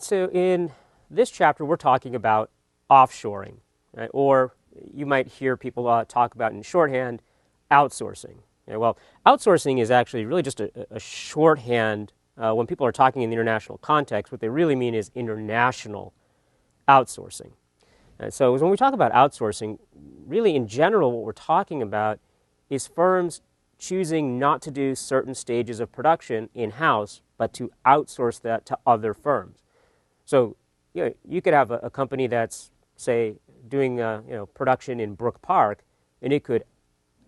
So in this chapter, we're talking about offshoring, right? Or you might hear people talk about in shorthand, outsourcing. Okay, well, outsourcing is actually really just a shorthand. When people are talking in the international context, what they really mean is international outsourcing. And so when we talk about outsourcing, really in general, what we're talking about is firms choosing not to do certain stages of production in-house, but to outsource that to other firms. So you could have a company that's, say, doing production in Brook Park, and it could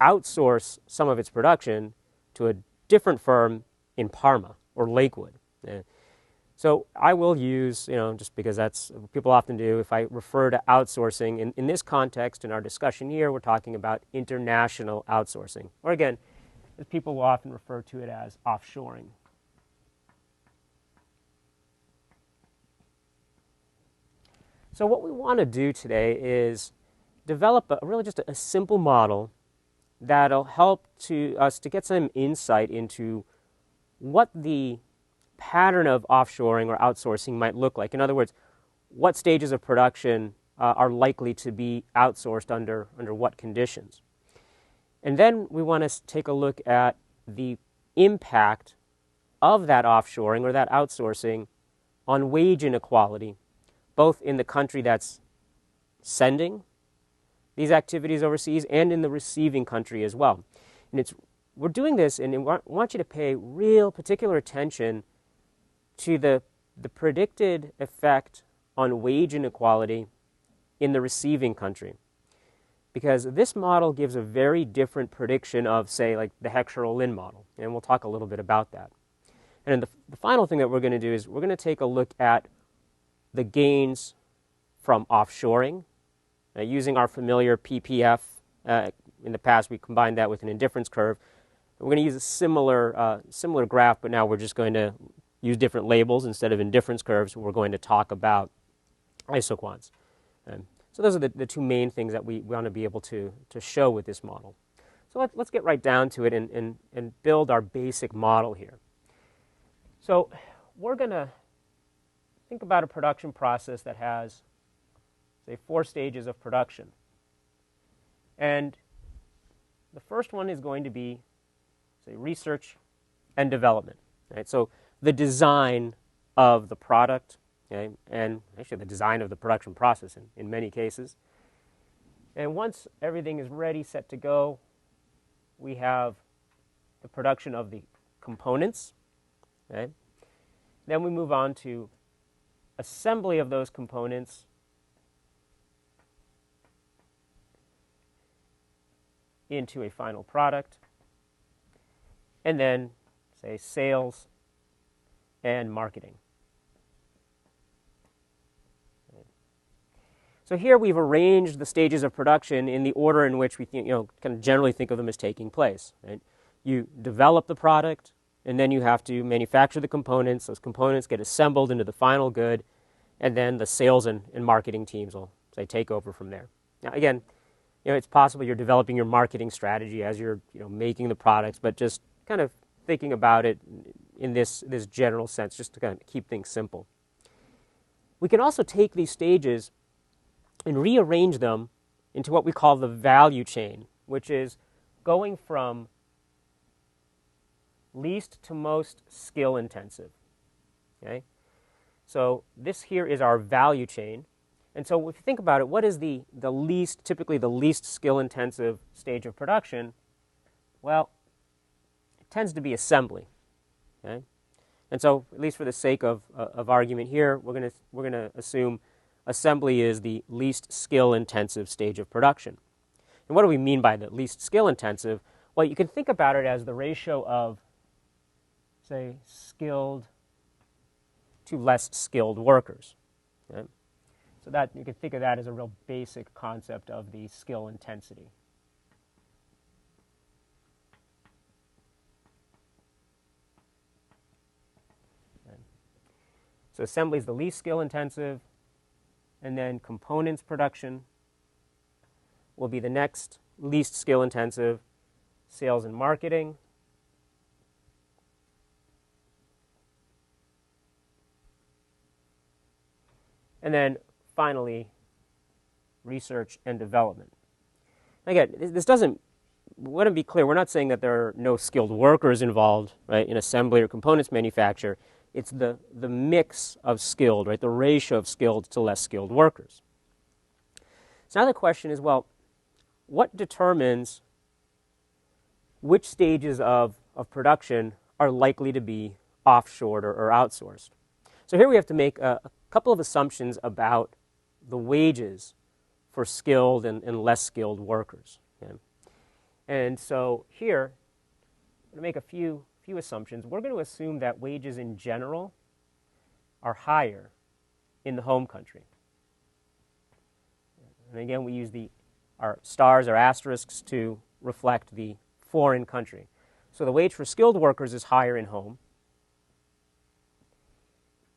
outsource some of its production to a different firm in Parma or Lakewood. So I will use, just because that's what people often do, if I refer to outsourcing, in this context, in our discussion here, we're talking about international outsourcing. Or again, as people will often refer to it as offshoring. So what we want to do today is develop really just a simple model that'll help us to get some insight into what the pattern of offshoring or outsourcing might look like. In other words, what stages of production are likely to be outsourced under what conditions. And then we want to take a look at the impact of that offshoring or that outsourcing on wage inequality, both in the country that's sending these activities overseas and in the receiving country as well. And we're doing this, and I want you to pay real particular attention to the predicted effect on wage inequality in the receiving country. Because this model gives a very different prediction of, say, like the Heckscher-Ohlin model. And we'll talk a little bit about that. And then the final thing that we're going to do is we're going to take a look at the gains from offshoring, using our familiar PPF. In the past, we combined that with an indifference curve. We're going to use a similar graph, but now we're just going to use different labels instead of indifference curves. We're going to talk about isoquants. So those are the two main things that we want to be able to show with this model. So let's get right down to it and build our basic model here. So we're going to think about a production process that has, say, 4 stages of production. And the first one is going to be, say, research and development. Right? So the design of the product, okay, and actually the design of the production process in many cases. And once everything is ready, set to go, we have the production of the components. Okay? Then we move on to assembly of those components into a final product, and then, say, sales and marketing. So here we've arranged the stages of production in the order in which we kind of generally think of them as taking place. Right? You develop the product, and then you have to manufacture the components. Those components get assembled into the final good, and then the sales and marketing teams will, say, take over from there. Now, again, it's possible you're developing your marketing strategy as you're making the products, but just kind of thinking about it in this general sense, just to kind of keep things simple. We can also take these stages and rearrange them into what we call the value chain, which is going from least to most skill intensive. Okay? So this here is our value chain. And so if you think about it, what is typically the least skill-intensive stage of production? Well, it tends to be assembly. Okay? And so, at least for the sake of argument here, we're going to assume assembly is the least skill-intensive stage of production. And what do we mean by the least skill-intensive? Well, you can think about it as the ratio of, say, skilled to less skilled workers. Okay? So that you can think of that as a real basic concept of the skill intensity. Okay. So assembly is the least skill intensive, and then components production will be the next least skill intensive, sales and marketing, And then finally, research and development. Again, this doesn't, we want to be clear, we're not saying that there are no skilled workers involved, right, in assembly or components manufacture. It's the mix of skilled, right, the ratio of skilled to less skilled workers. So now the question is, well, what determines which stages of production are likely to be offshored or outsourced? So here we have to make a couple of assumptions about the wages for skilled and less skilled workers. Okay? And so here, I'm going to make a few assumptions. We're going to assume that wages in general are higher in the home country. And again, we use our stars, our asterisks, to reflect the foreign country. So the wage for skilled workers is higher in home.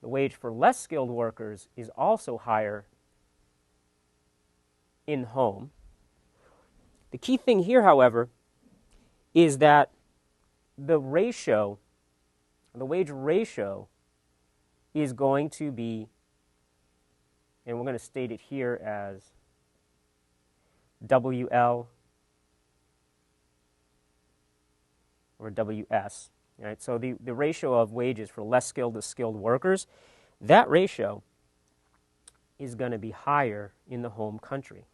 The wage for less skilled workers is also higher in home. The key thing here, however, is that the ratio, the wage ratio, is going to be, and we're going to state it here as WL or WS. Right? So the ratio of wages for less skilled to skilled workers, that ratio is going to be higher in the home country.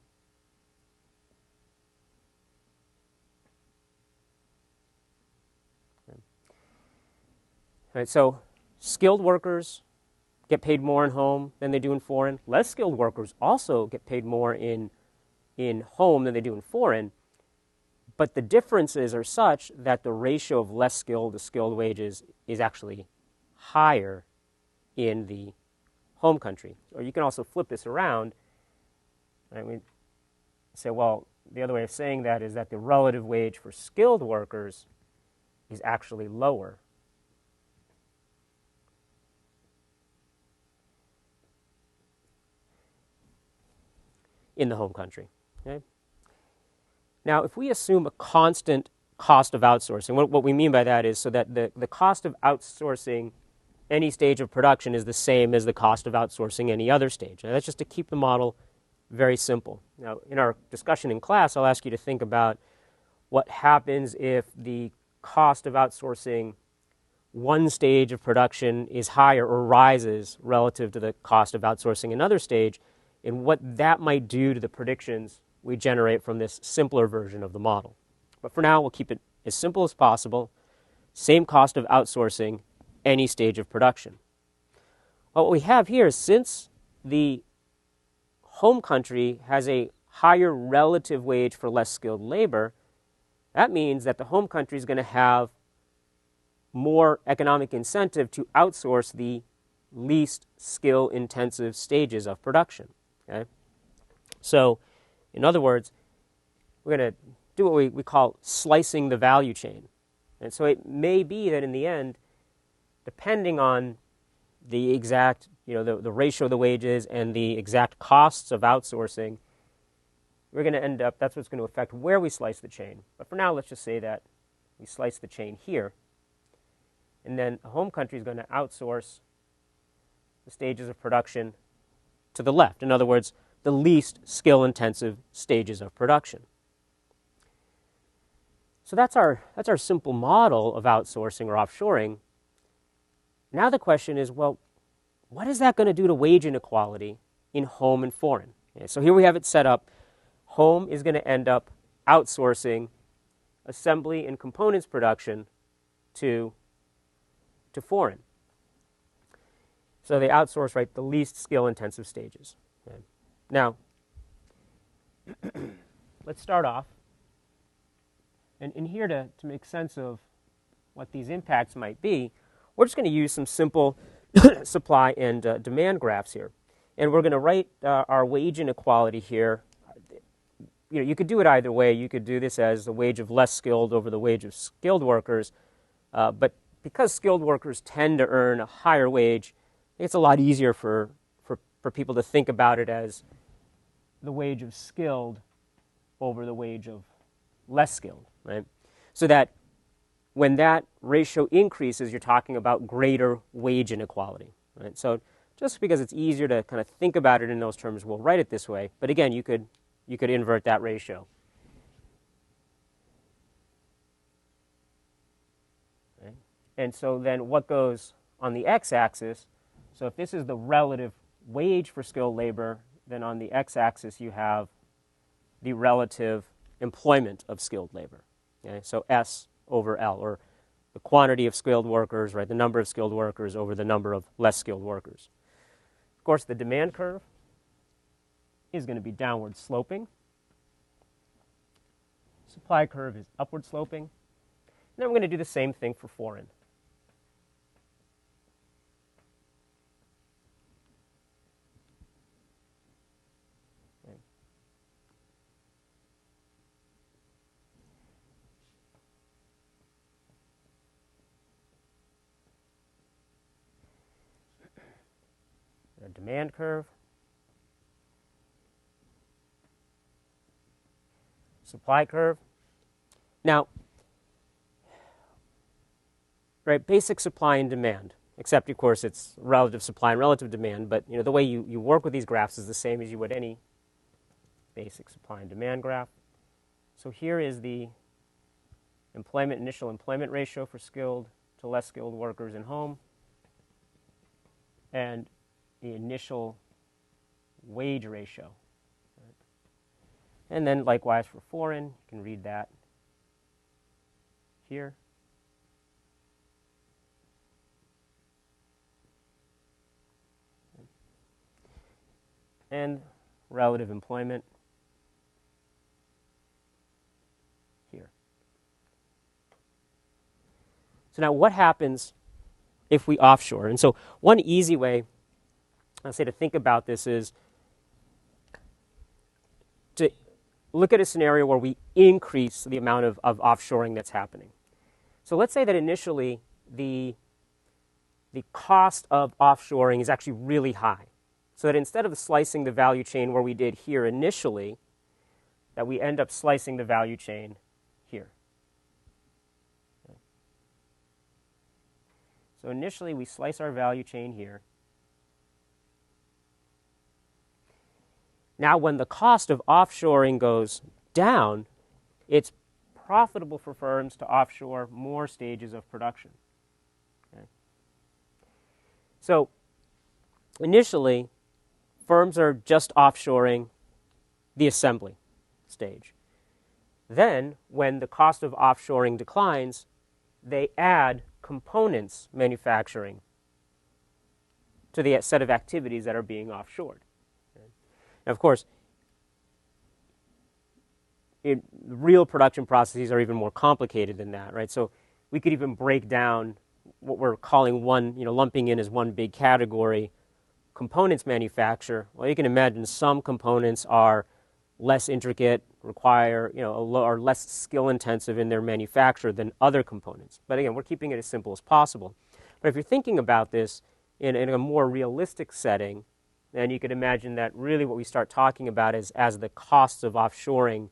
Right, so skilled workers get paid more in home than they do in foreign. Less skilled workers also get paid more in home than they do in foreign. But the differences are such that the ratio of less skilled to skilled wages is actually higher in the home country. Or you can also flip this around. Right? We say, well, the other way of saying that is that the relative wage for skilled workers is actually lower in the home country. Okay? Now, if we assume a constant cost of outsourcing, what we mean by that is so that the cost of outsourcing any stage of production is the same as the cost of outsourcing any other stage. Now, that's just to keep the model very simple. Now, in our discussion in class, I'll ask you to think about what happens if the cost of outsourcing one stage of production is higher or rises relative to the cost of outsourcing another stage, and what that might do to the predictions we generate from this simpler version of the model. But for now, we'll keep it as simple as possible. Same cost of outsourcing any stage of production. Well, what we have here is, since the home country has a higher relative wage for less skilled labor, that means that the home country is going to have more economic incentive to outsource the least skill-intensive stages of production. Okay? So, in other words, we're going to do what we call slicing the value chain. And so it may be that in the end, depending on the exact, the ratio of the wages and the exact costs of outsourcing, we're going to end up, that's what's going to affect where we slice the chain. But for now, let's just say that we slice the chain here. And then the home country is going to outsource the stages of production to the left. In other words, the least skill-intensive stages of production. So that's our simple model of outsourcing or offshoring. Now the question is, well, what is that going to do to wage inequality in home and foreign? Okay, so here we have it set up. Home is going to end up outsourcing assembly and components production to foreign. So they outsource, right, the least skill-intensive stages. Okay. Now, let's start off. And here to make sense of what these impacts might be, we're just going to use some simple supply and demand graphs here. And we're going to write our wage inequality here. You could do it either way. You could do this as the wage of less skilled over the wage of skilled workers. But because skilled workers tend to earn a higher wage, it's a lot easier for people to think about it as the wage of skilled over the wage of less skilled, right? So that when that ratio increases, you're talking about greater wage inequality, right? So Just because it's easier to kind of think about it in those terms, we'll write it this way. But again, you could invert that ratio. Okay. And so then what goes on the x-axis? So if this is the relative wage for skilled labor, then on the x-axis you have the relative employment of skilled labor. Okay? So S over L, or the quantity of skilled workers, right? The number of skilled workers over the number of less skilled workers. Of course, the demand curve is going to be downward sloping. Supply curve is upward sloping. And then we're going to do the same thing for foreign. Okay. The demand curve. Supply curve. Now, right, basic supply and demand, except of course it's relative supply and relative demand, but the way you work with these graphs is the same as you would any basic supply and demand graph. So here is the initial employment ratio for skilled to less skilled workers in home, and the initial wage ratio. And then likewise for foreign, you can read that here. And relative employment here. So now what happens if we offshore? And so one easy way, I'll say, to think about this is to look at a scenario where we increase the amount of offshoring that's happening. So let's say that initially the cost of offshoring is actually really high. So that instead of slicing the value chain where we did here initially, that we end up slicing the value chain here. Okay. So initially we slice our value chain here. Now when the cost of offshoring goes down, it's profitable for firms to offshore more stages of production. Okay. So initially, firms are just offshoring the assembly stage. Then, when the cost of offshoring declines, they add components manufacturing to the set of activities that are being offshored. Okay. Now, of course, real production processes are even more complicated than that, right? So we could even break down what we're calling lumping in as one big category, components manufacture. Well, you can imagine some components are less intricate, require, are less skill intensive in their manufacture than other components. But again, we're keeping it as simple as possible. But if you're thinking about this in a more realistic setting, then you could imagine that really what we start talking about is as the costs of offshoring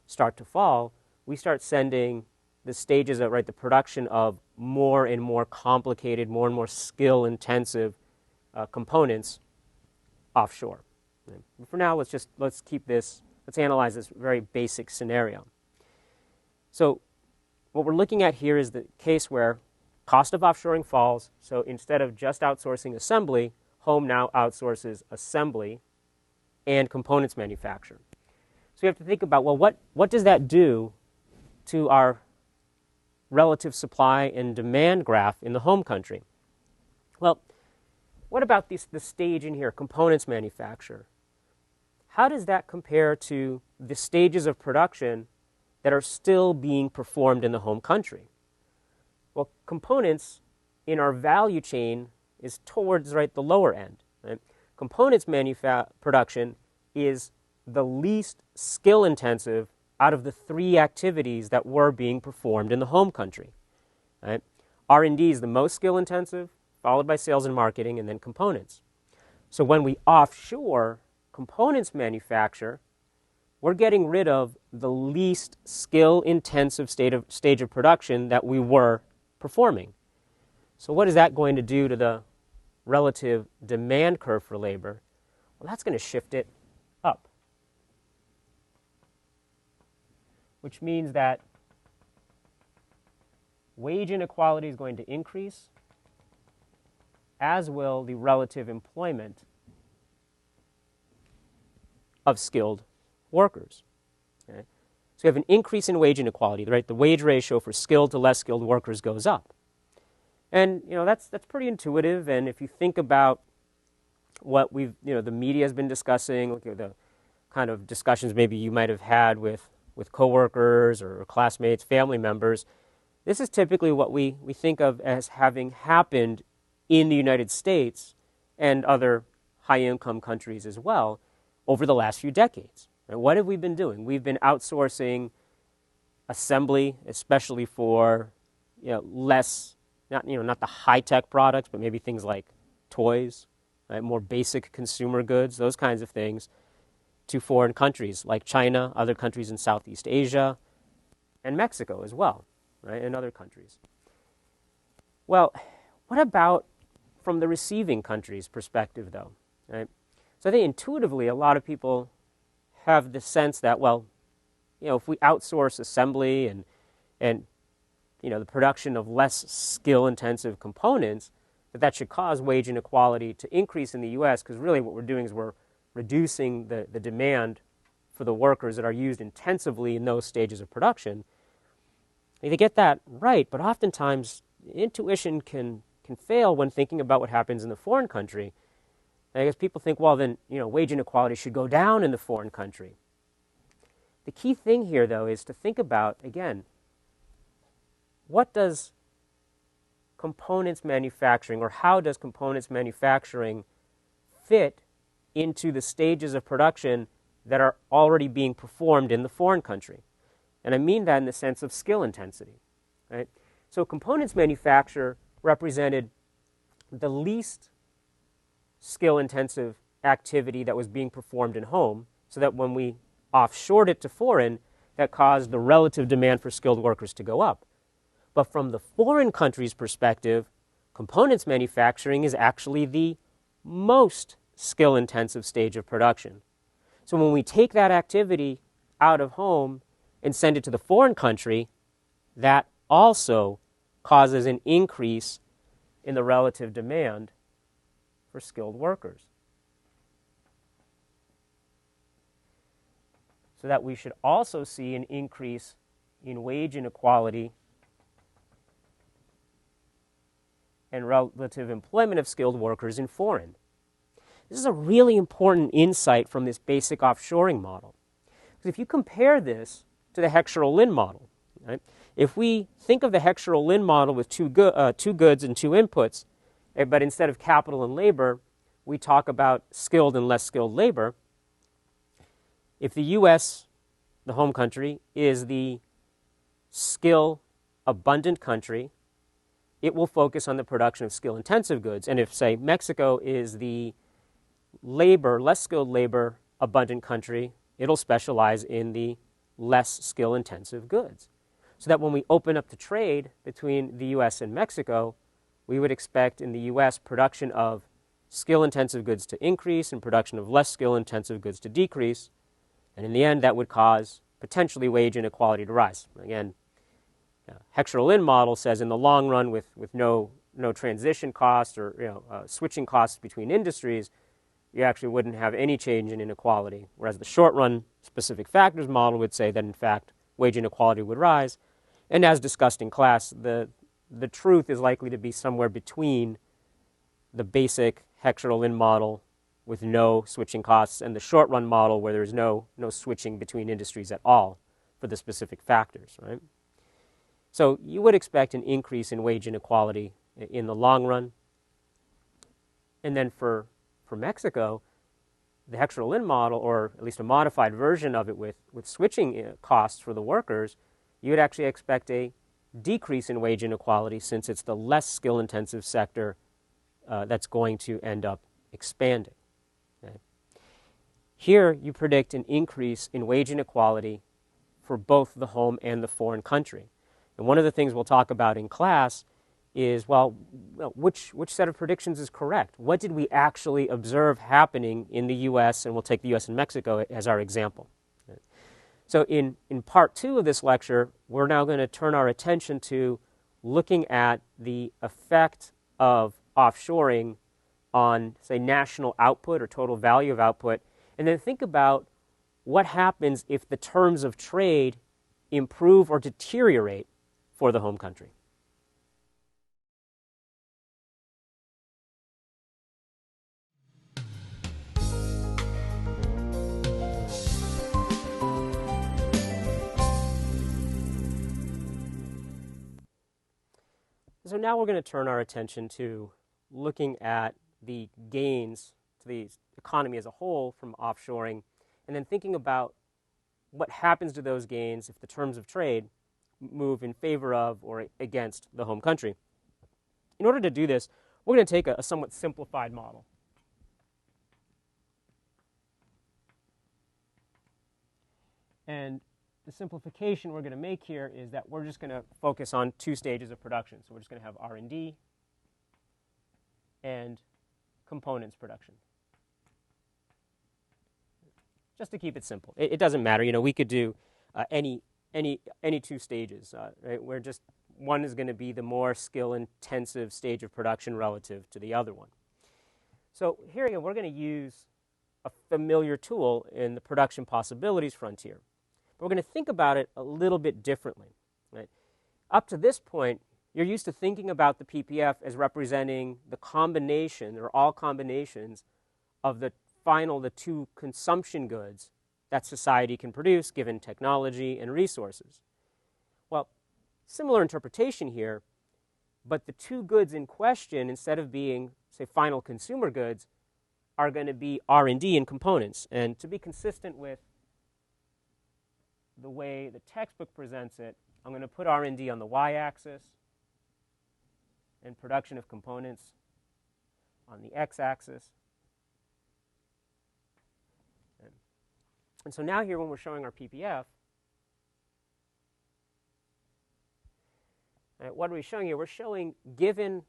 start to fall, we start sending the stages of, the production of more and more complicated, more and more skill-intensive components offshore. Okay. For now, let's analyze this very basic scenario. So what we're looking at here is the case where cost of offshoring falls, so instead of just outsourcing assembly, home now outsources assembly and components manufacture. So we have to think about, well, what does that do to our relative supply and demand graph in the home country? Well, what about the stage in here, components manufacture? How does that compare to the stages of production that are still being performed in the home country? Well, components in our value chain is towards the lower end. Right? Components production is the least skill intensive out of the three activities that were being performed in the home country. Right? R&D is the most skill intensive, followed by sales and marketing, and then components. So when we offshore components manufacture, we're getting rid of the least skill-intensive stage of production that we were performing. So what is that going to do to the relative demand curve for labor, well, that's going to shift it up, which means that wage inequality is going to increase, as will the relative employment of skilled workers. Okay? So you have an increase in wage inequality, right? The wage ratio for skilled to less skilled workers goes up. And that's pretty intuitive. And if you think about what the media has been discussing, the kind of discussions maybe you might have had with coworkers or classmates, family members, this is typically what we think of as having happened in the United States and other high-income countries as well over the last few decades. And what have we been doing? We've been outsourcing assembly, especially for less, not the high-tech products, but maybe things like toys, right? More basic consumer goods, those kinds of things, to foreign countries like China, other countries in Southeast Asia, and Mexico as well, right, and other countries. Well, what about from the receiving country's perspective, though? Right? So I think intuitively a lot of people have the sense that, well, if we outsource assembly and the production of less skill-intensive components, that should cause wage inequality to increase in the U.S., because really what we're doing is we're reducing the demand for the workers that are used intensively in those stages of production. And they get that right, but oftentimes intuition can fail when thinking about what happens in the foreign country. And I guess people think, well, then wage inequality should go down in the foreign country. The key thing here, though, is to think about, again, what does components manufacturing, or how does components manufacturing fit into the stages of production that are already being performed in the foreign country? And I mean that in the sense of skill intensity, right? So components manufacture represented the least skill-intensive activity that was being performed in home, so that when we offshored it to foreign, that caused the relative demand for skilled workers to go up. But from the foreign country's perspective, components manufacturing is actually the most skill-intensive stage of production. So when we take that activity out of home and send it to the foreign country, that also causes an increase in the relative demand for skilled workers. So that we should also see an increase in wage inequality and relative employment of skilled workers in foreign. This is a really important insight from this basic offshoring model. Because if you compare this to the Heckscher-Ohlin model, right? If we think of the Heckscher-Ohlin model with two goods and two inputs, but instead of capital and labor, we talk about skilled and less skilled labor. If the U.S., the home country, is the skill-abundant country, it will focus on the production of skill-intensive goods. And if, say, Mexico is the less skilled labor abundant country, it'll specialize in the less skill-intensive goods. So that when we open up the trade between the U.S. and Mexico, we would expect in the U.S. production of skill-intensive goods to increase and production of less skill-intensive goods to decrease. And in the end, that would cause potentially wage inequality to rise. Again, Heckscher-Ohlin model says in the long run, with no transition costs or switching costs between industries, you actually wouldn't have any change in inequality. Whereas the short-run specific factors model would say that, in fact, wage inequality would rise. And as discussed in class, the truth is likely to be somewhere between the basic Heckscher-Ohlin model with no switching costs and the short-run model where there's no switching between industries at all for the specific factors, right? So you would expect an increase in wage inequality in the long run. And then for Mexico, the Heckscher-Ohlin model, or at least a modified version of it with switching costs for the workers, you would actually expect a decrease in wage inequality since it's the less skill-intensive sector that's going to end up expanding. Okay? Here, you predict an increase in wage inequality for both the home and the foreign country. And one of the things we'll talk about in class is, well, which set of predictions is correct? What did we actually observe happening in the U.S.? And we'll take the U.S. and Mexico as our example. So in part two of this lecture, we're now going to turn our attention to looking at the effect of offshoring on, say, national output or total value of output, and then think about what happens if the terms of trade improve or deteriorate for the home country. So now we're going to turn our attention to looking at the gains to the economy as a whole from offshoring, and then thinking about what happens to those gains if the terms of trade move in favor of or against the home country. In order to do this, we're going to take a somewhat simplified model. And the simplification we're going to make here is that we're just going to focus on two stages of production. So we're just going to have R&D and components production. Just to keep it simple. It doesn't matter. We could do any two stages. Right? We're just, one is going to be the more skill-intensive stage of production relative to the other one. So here again, we're going to use a familiar tool in the production possibilities frontier. We're going to think about it a little bit differently. Right? Up to this point, you're used to thinking about the PPF as representing the combination, or all combinations, of the two consumption goods that society can produce given technology and resources. Well, similar interpretation here, but the two goods in question, instead of being, say, final consumer goods, are going to be R&D and components. And to be consistent with the way the textbook presents it, I'm going to put R&D on the y-axis and production of components on the x-axis. And so now here when we're showing our PPF, what are we showing here? We're showing, given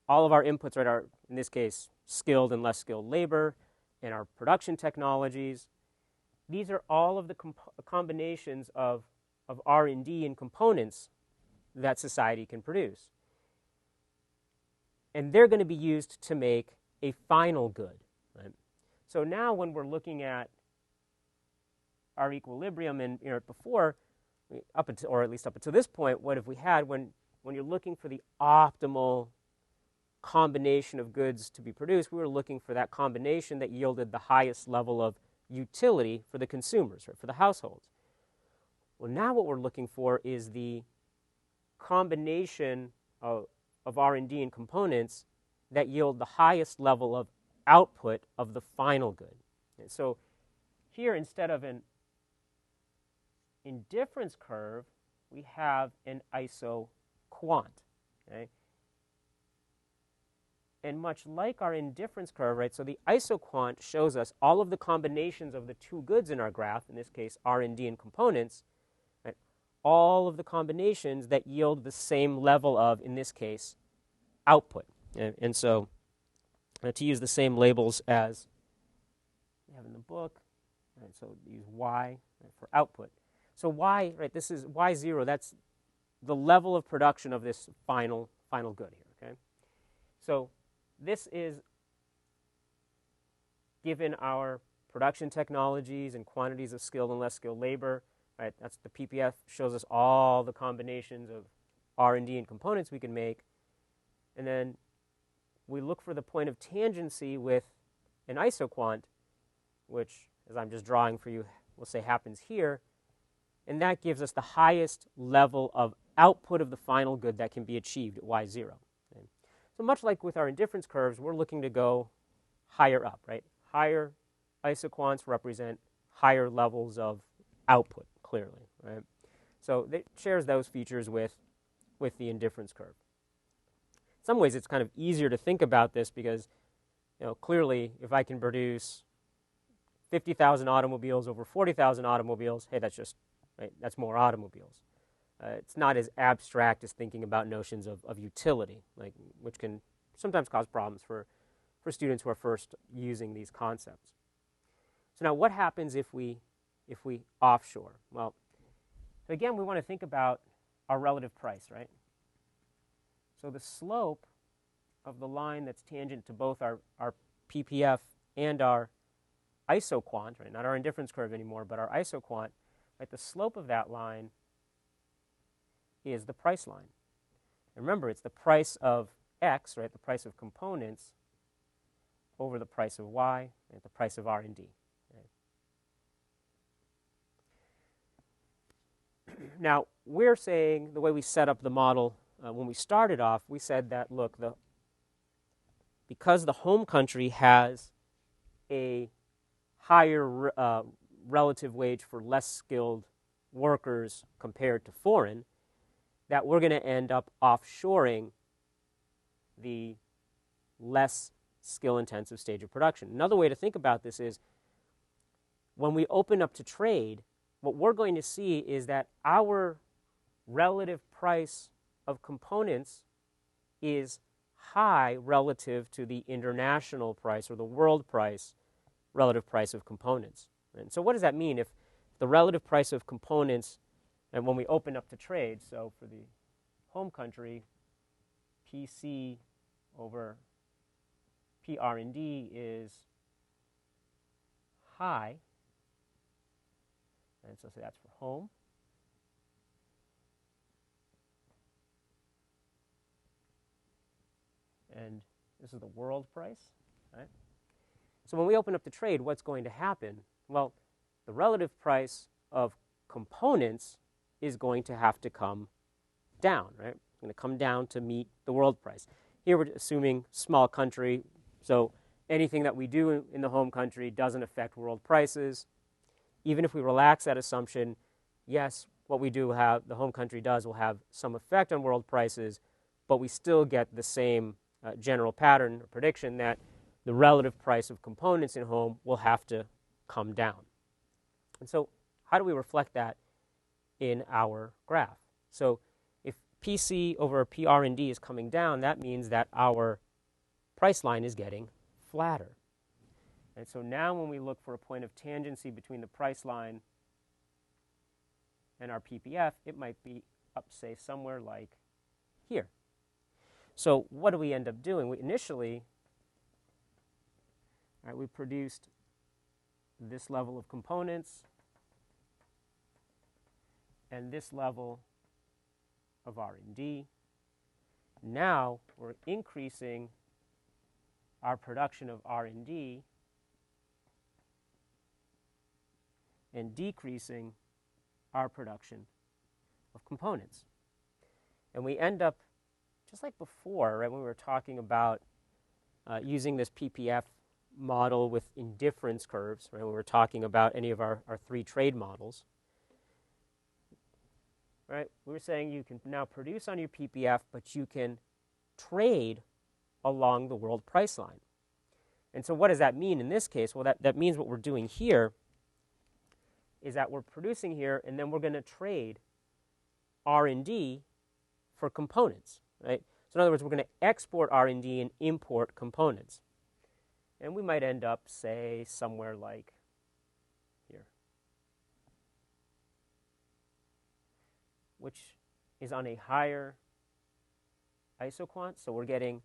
all of our inputs, right, in this case, skilled and less skilled labor, and our production technologies, these are all of the combinations of R&D and components that society can produce. And they're going to be used to make a final good. Right? So now when we're looking at our equilibrium, and before, or at least up until this point, what have we had when you're looking for the optimal combination of goods to be produced? We were looking for that combination that yielded the highest level of utility for the consumers, right, for the households. Well, now what we're looking for is the combination of R&D and components that yield the highest level of output of the final good. And so here, instead of an indifference curve, we have an isoquant. Okay? And much like our indifference curve, right, so the isoquant shows us all of the combinations of the two goods in our graph, in this case R&D and components, right, all of the combinations that yield the same level of, in this case, output. And so to use the same labels as we have in the book, right, so use Y, right, for output. So Y, right, this is Y0, that's the level of production of this final good here, okay? So this is, given our production technologies and quantities of skilled and less skilled labor, right, that's the PPF shows us all the combinations of R&D and components we can make. And then we look for the point of tangency with an isoquant, which, as I'm just drawing for you, we'll say happens here. And that gives us the highest level of output of the final good that can be achieved at Y0. Okay? So much like with our indifference curves, we're looking to go higher up, right? Higher isoquants represent higher levels of output, clearly, right? So it shares those features with the indifference curve. In some ways, it's kind of easier to think about this because, clearly, if I can produce 50,000 automobiles over 40,000 automobiles, hey, that's just, right, that's more automobiles. it's not as abstract as thinking about notions of utility, which can sometimes cause problems for students who are first using these concepts. So now what happens if we offshore? Well, again, we want to think about our relative price, right? So the slope of the line that's tangent to both our PPF and our isoquant, right? Not our indifference curve anymore, but our isoquant, right? The slope of that line is the price line. And remember, it's the price of X, right? The price of components over the price of Y, right? The price of R&D. Right? Now, we're saying the way we set up the model when we started off, we said that, look, because the home country has a higher relative wage for less skilled workers compared to foreign, that we're going to end up offshoring the less skill-intensive stage of production. Another way to think about this is when we open up to trade, what we're going to see is that our relative price of components is high relative to the international price or the world price, relative price of components. And so what does that mean if the relative price of components, and when we open up to trade, so for the home country, PC over PR&D is high, and so that's for home. And this is the world price, right? So when we open up the trade, what's going to happen? Well, the relative price of components is going to have to come down, right? It's going to come down to meet the world price. Here we're assuming small country, so anything that we do in the home country doesn't affect world prices. Even if we relax that assumption, yes, what we do have, the home country does, will have some effect on world prices, but we still get the same general pattern or prediction that the relative price of components in home will have to come down. And so how do we reflect that in our graph? So if PC over PR&D is coming down, that means that our price line is getting flatter. And so now when we look for a point of tangency between the price line and our PPF, it might be up, say, somewhere like here. So what do we end up doing? We initially, right, we produced this level of components and this level of R&D. Now we're increasing our production of R&D and decreasing our production of components. And we end up, just like before, right, when we were talking about using this PPF model with indifference curves, right, when we were talking about any of our three trade models, right, we were saying you can now produce on your PPF, but you can trade along the world price line. And so what does that mean in this case? Well, that means what we're doing here is that we're producing here, and then we're going to trade R&D for components, right? So in other words, we're going to export R&D and import components. And we might end up, say, somewhere like here, which is on a higher isoquant, so we're getting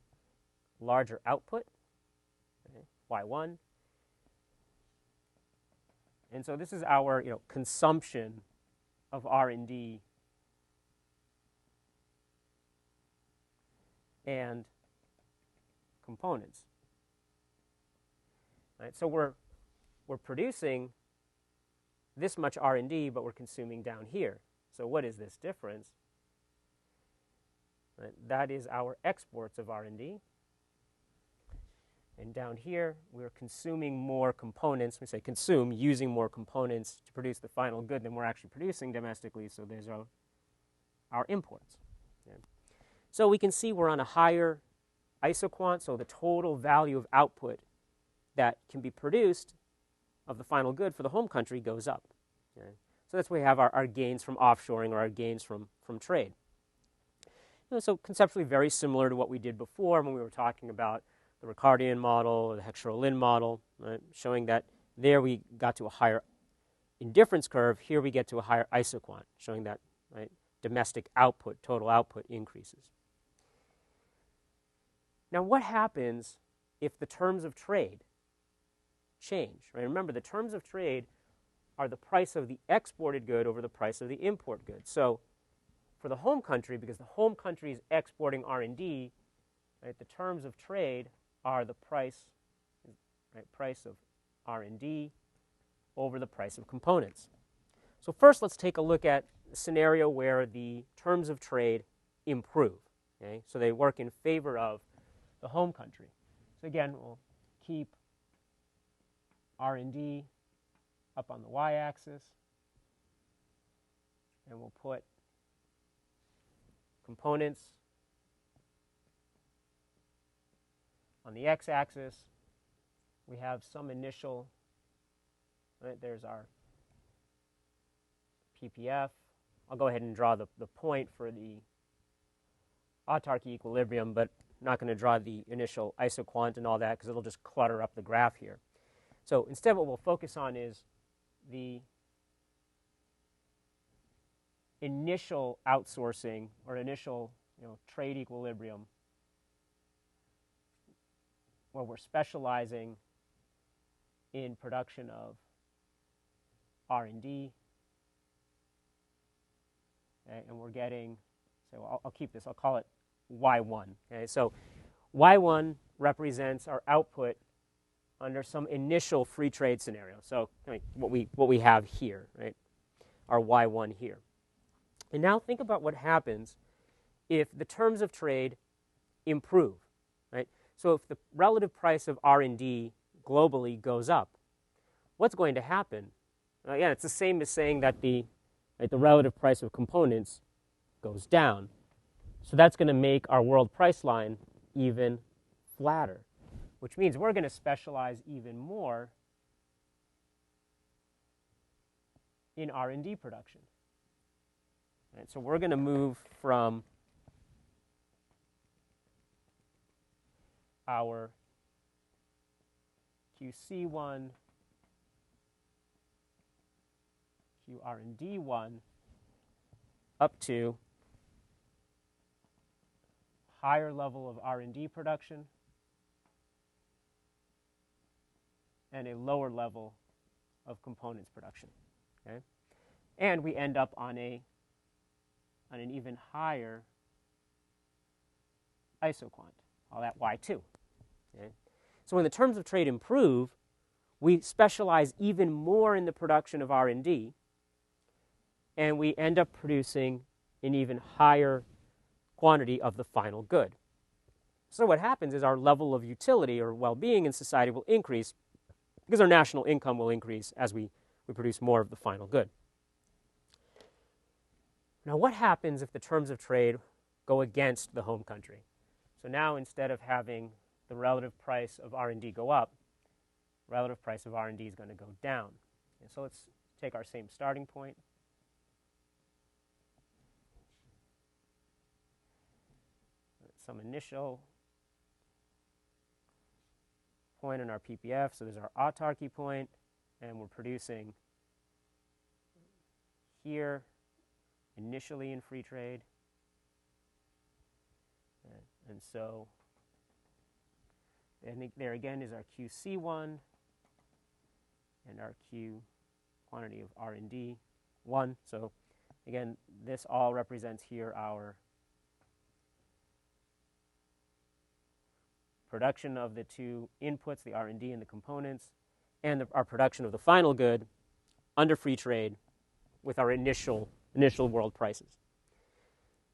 larger output, okay, Y1. And so this is our consumption of R&D and components. Right? So we're producing this much R&D, but we're consuming down here. So what is this difference? Right? That is our exports of R&D. And down here, we're consuming more components. We say consume, using more components to produce the final good than we're actually producing domestically. So there's our imports. Yeah. So we can see we're on a higher isoquant, so the total value of output that can be produced of the final good for the home country goes up. Okay? So that's where we have our gains from offshoring or our gains from trade. So conceptually very similar to what we did before when we were talking about the Ricardian model or the Heckscher-Ohlin model, right? Showing that there we got to a higher indifference curve. Here we get to a higher isoquant, showing that, right, domestic output, total output increases. Now, what happens if the terms of trade change? Right? Remember, the terms of trade are the price of the exported good over the price of the import good. So for the home country, because the home country is exporting R&D, right, the terms of trade are the price, right, price of R&D over the price of components. So first, let's take a look at a scenario where the terms of trade improve. Okay? So they work in favor of the home country. So again, we'll keep R&D up on the y-axis, and we'll put components on the x-axis. We have some initial, right, there's our PPF. I'll go ahead and draw the point for the autarky equilibrium, but I'm not going to draw the initial isoquant and all that because it'll just clutter up the graph here. So instead what we'll focus on is the initial outsourcing or initial, trade equilibrium where we're specializing in production of R&D, okay, and we're getting, so I'll keep this, I'll call it Y1. Okay? So Y1 represents our output under some initial free trade scenario. So what we have here, right, our Y1 here. And now think about what happens if the terms of trade improve, right? So if the relative price of R&D globally goes up, what's going to happen? Again, it's the same as saying that the relative price of components goes down. So that's going to make our world price line even flatter, which means we're going to specialize even more in R&D production. Right, so we're going to move from our QC1, QR&D1 up to higher level of R&D production and a lower level of components production. Okay? And we end up on an even higher isoquant, all that Y2. Okay? So when the terms of trade improve, we specialize even more in the production of R&D, and we end up producing an even higher quantity of the final good. So what happens is our level of utility or well-being in society will increase because our national income will increase as we produce more of the final good. Now, what happens if the terms of trade go against the home country? So now instead of having the relative price of R&D go up, relative price of R&D is going to go down. And so let's take our same starting point. Some initial point in our PPF. So there's our autarky point, and we're producing here initially in free trade. And so and there again is our QC1 and our Q quantity of R&D 1. So again, this all represents here our production of the two inputs, the R&D and the components, and our production of the final good under free trade with our initial world prices.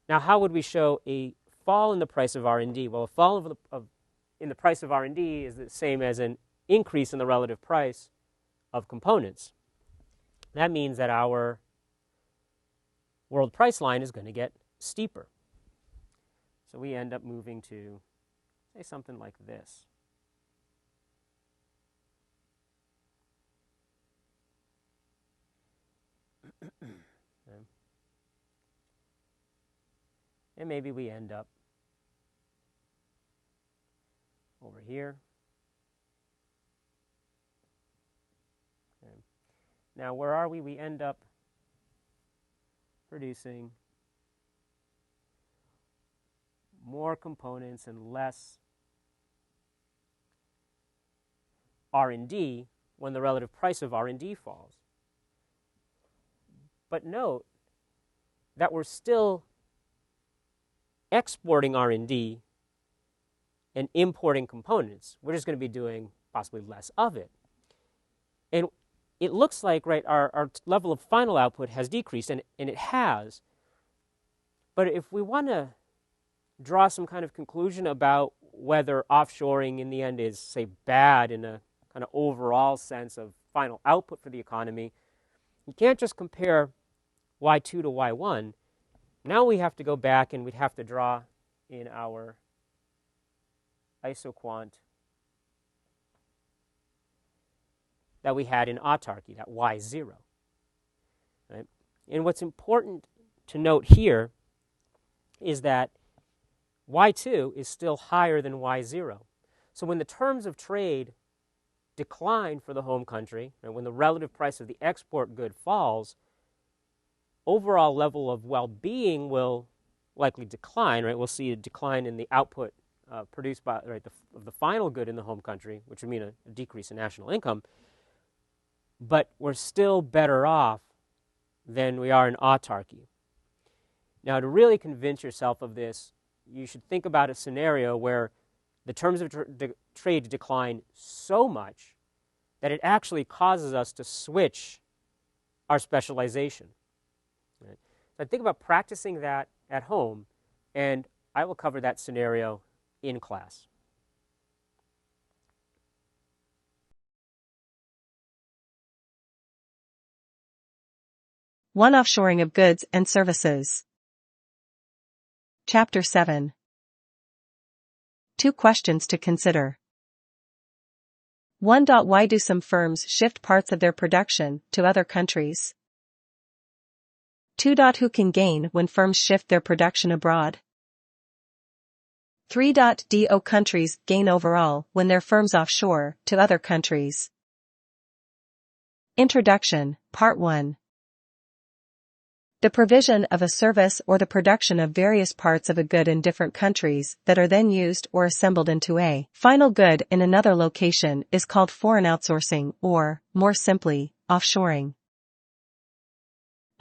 Now, how would we show a fall in the price of R&D? Well, a fall in the price of R&D is the same as an increase in the relative price of components. That means that our world price line is going to get steeper. So we end up moving to, say, something like this. Okay. And maybe we end up over here. Okay. Now, where are we? We end up producing more components and less R&D when the relative price of R&D falls. But note that we're still exporting R&D and importing components. We're just going to be doing possibly less of it. And it looks like, right, our level of final output has decreased, and it has. But if we want to draw some kind of conclusion about whether offshoring in the end is, say, bad in a kind of overall sense of final output for the economy, you can't just compare Y2 to Y1. Now we have to go back and we'd have to draw in our isoquant that we had in autarky, that Y0. Right? And what's important to note here is that Y2 is still higher than Y0. So when the terms of trade decline for the home country, and when the relative price of the export good falls, overall level of well-being will likely decline, right? We'll see a decline in the output produced by of the final good in the home country, which would mean a decrease in national income. But we're still better off than we are in autarky. Now, to really convince yourself of this, you should think about a scenario where the terms of trade decline so much that it actually causes us to switch our specialization. Right? So I think about practicing that at home, and I will cover that scenario in class. One offshoring of goods and services. Chapter 7. 2 questions to consider. 1. Why do some firms shift parts of their production to other countries? 2. Who can gain when firms shift their production abroad? 3. Do countries gain overall when their firms offshore to other countries? Introduction, Part 1. The provision of a service or the production of various parts of a good in different countries that are then used or assembled into a final good in another location is called foreign outsourcing or, more simply, offshoring.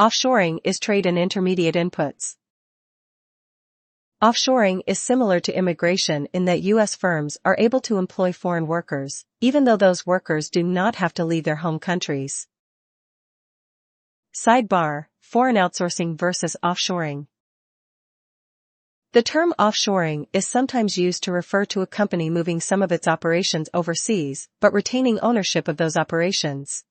Offshoring is trade and intermediate inputs. Offshoring is similar to immigration in that U.S. firms are able to employ foreign workers, even though those workers do not have to leave their home countries. Sidebar: Foreign outsourcing versus offshoring. The term offshoring is sometimes used to refer to a company moving some of its operations overseas, but retaining ownership of those operations.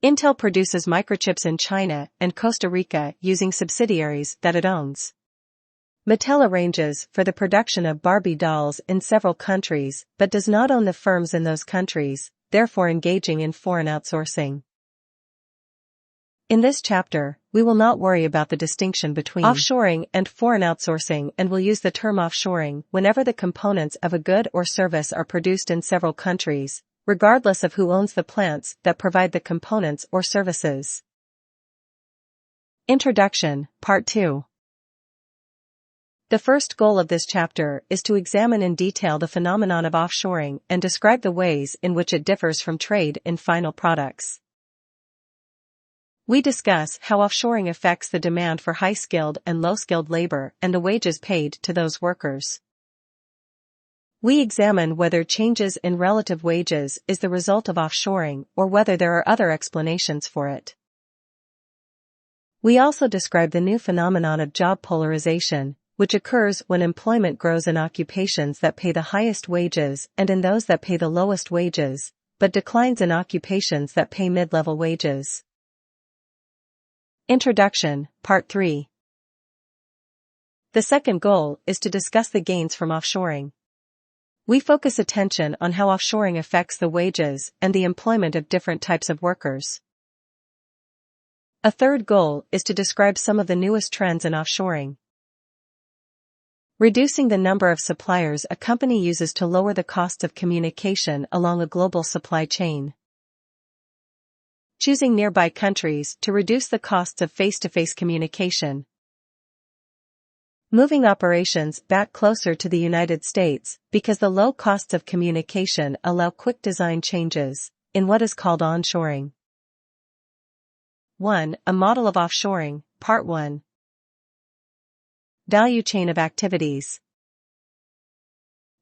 Intel produces microchips in China and Costa Rica using subsidiaries that it owns. Mattel arranges for the production of Barbie dolls in several countries, but does not own the firms in those countries, therefore engaging in foreign outsourcing. In this chapter, we will not worry about the distinction between offshoring and foreign outsourcing and will use the term offshoring whenever the components of a good or service are produced in several countries, regardless of who owns the plants that provide the components or services. Introduction, Part 2. The first goal of this chapter is to examine in detail the phenomenon of offshoring and describe the ways in which it differs from trade in final products. We discuss how offshoring affects the demand for high-skilled and low-skilled labor and the wages paid to those workers. We examine whether changes in relative wages is the result of offshoring or whether there are other explanations for it. We also describe the new phenomenon of job polarization, which occurs when employment grows in occupations that pay the highest wages and in those that pay the lowest wages, but declines in occupations that pay mid-level wages. Introduction, Part 3. The second goal is to discuss the gains from offshoring. We focus attention on how offshoring affects the wages and the employment of different types of workers. A third goal is to describe some of the newest trends in offshoring. Reducing the number of suppliers a company uses to lower the costs of communication along a global supply chain. Choosing nearby countries to reduce the costs of face-to-face communication. Moving operations back closer to the United States because the low costs of communication allow quick design changes, in what is called onshoring. 1. A model of offshoring, Part 1. Value chain of activities.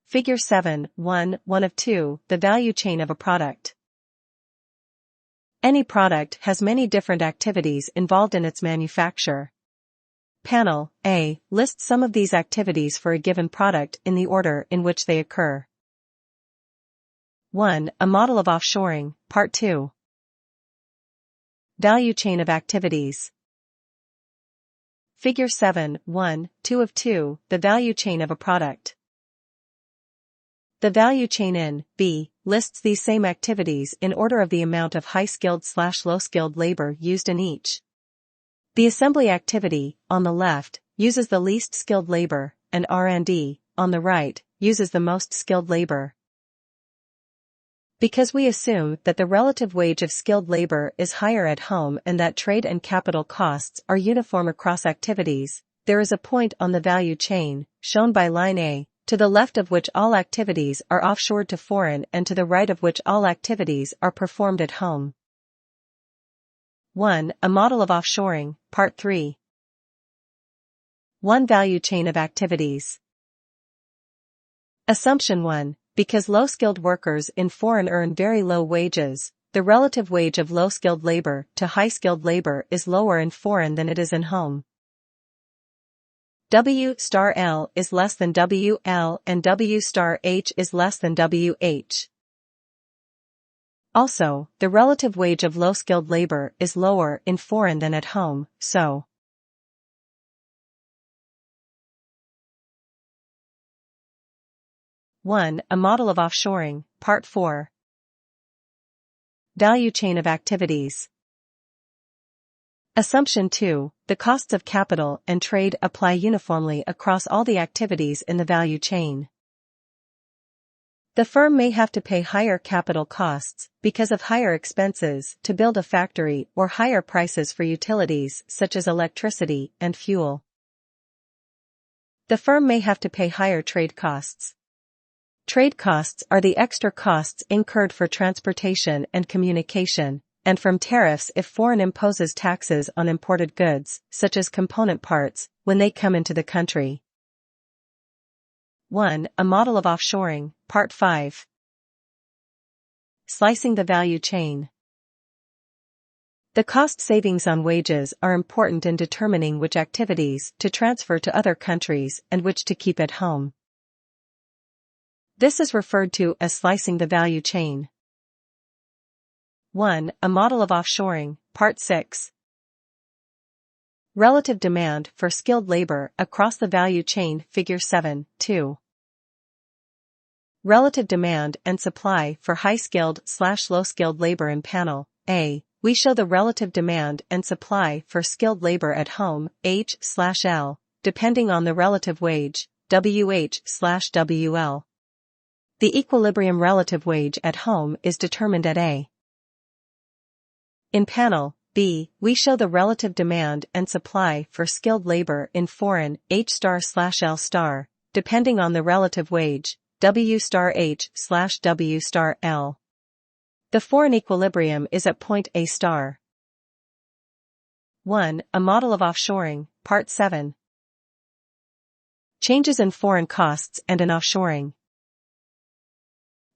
Figure 7, 1 of 2, the value chain of a product. Any product has many different activities involved in its manufacture. Panel A lists some of these activities for a given product in the order in which they occur. 1. A model of offshoring, Part 2. Value chain of activities. Figure 7, 1 of 2, the value chain of a product. The value chain in B lists these same activities in order of the amount of high-skilled/low-skilled labor used in each. The assembly activity, on the left, uses the least skilled labor, and R&D, on the right, uses the most skilled labor. Because we assume that the relative wage of skilled labor is higher at home and that trade and capital costs are uniform across activities, there is a point on the value chain, shown by line A, to the left of which all activities are offshored to foreign and to the right of which all activities are performed at home. 1. A model of offshoring, Part 3. 1. Value chain of activities. Assumption 1. Because low-skilled workers in foreign earn very low wages, the relative wage of low-skilled labor to high-skilled labor is lower in foreign than it is in home. W*L is less than WL and W*H is less than WH. Also, the relative wage of low-skilled labor is lower in foreign than at home, so 1. A model of offshoring, Part 4. Value chain of activities. Assumption 2. The costs of capital and trade apply uniformly across all the activities in the value chain. The firm may have to pay higher capital costs because of higher expenses to build a factory or higher prices for utilities such as electricity and fuel. The firm may have to pay higher trade costs. Trade costs are the extra costs incurred for transportation and communication, and from tariffs if foreign imposes taxes on imported goods, such as component parts, when they come into the country. 1. A model of offshoring, Part 5. Slicing the value chain. The cost savings on wages are important in determining which activities to transfer to other countries and which to keep at home. This is referred to as slicing the value chain. 1. A model of offshoring, Part 6. Relative demand for skilled labor across the value chain, Figure 7, 2. Relative demand and supply for high-skilled/low-skilled labor in Panel A. We show the relative demand and supply for skilled labor at home, H/L, depending on the relative wage, WH/WL. The equilibrium relative wage at home is determined at A. In Panel B, we show the relative demand and supply for skilled labor in foreign, H*/L*, depending on the relative wage, W*H/W*L. The foreign equilibrium is at point A*. 1. A model of offshoring, Part 7. Changes in foreign costs and in offshoring.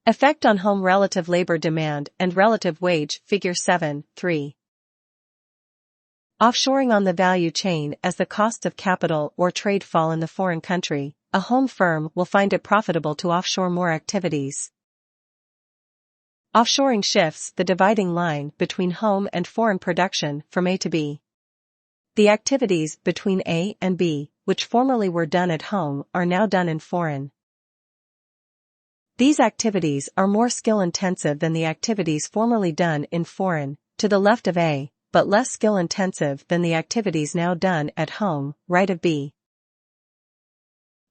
Effect on home relative labor demand and relative wage, Figure 7, 3. Offshoring on the value chain. As the costs of capital or trade fall in the foreign country, a home firm will find it profitable to offshore more activities. Offshoring shifts the dividing line between home and foreign production from A to B. The activities between A and B, which formerly were done at home, are now done in foreign. These activities are more skill-intensive than the activities formerly done in foreign. To the left of A, but less skill-intensive than the activities now done at home. Right of B.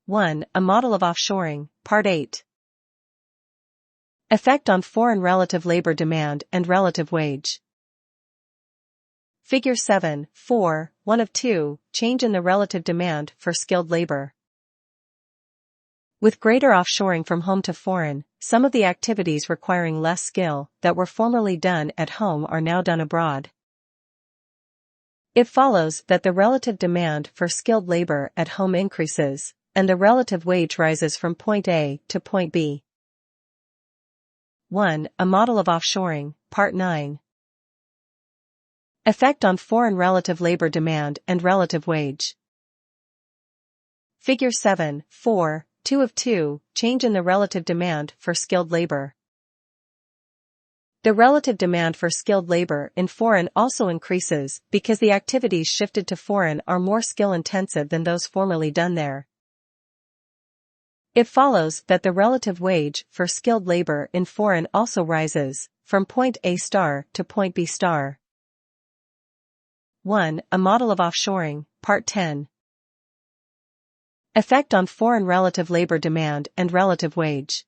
1. A model of offshoring, Part 8. Effect on foreign relative labor demand and relative wage. Figure 7.4, 1 of 2, change in the relative demand for skilled labor. With greater offshoring from home to foreign, some of the activities requiring less skill that were formerly done at home are now done abroad. It follows that the relative demand for skilled labor at home increases, and the relative wage rises from point A to point B. 1. A model of offshoring, Part 9. Effect on foreign relative labor demand and relative wage. Figure 7.4, 2 of 2, change in the relative demand for skilled labor. The relative demand for skilled labor in foreign also increases because the activities shifted to foreign are more skill-intensive than those formerly done there. It follows that the relative wage for skilled labor in foreign also rises, from point A* to point B*. 1. A model of offshoring, Part 10. Effect on foreign relative labor demand and relative wage.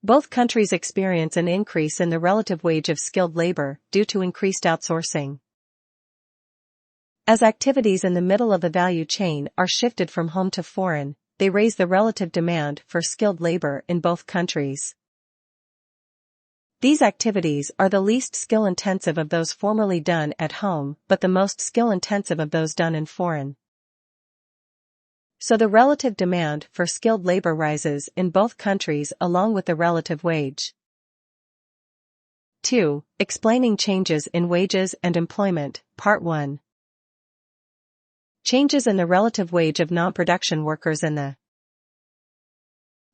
Both countries experience an increase in the relative wage of skilled labor due to increased outsourcing. As activities in the middle of the value chain are shifted from home to foreign, they raise the relative demand for skilled labor in both countries. These activities are the least skill-intensive of those formerly done at home but the most skill-intensive of those done in foreign. So the relative demand for skilled labor rises in both countries along with the relative wage. 2. Explaining changes in wages and employment, Part 1. Changes in the relative wage of non-production workers in the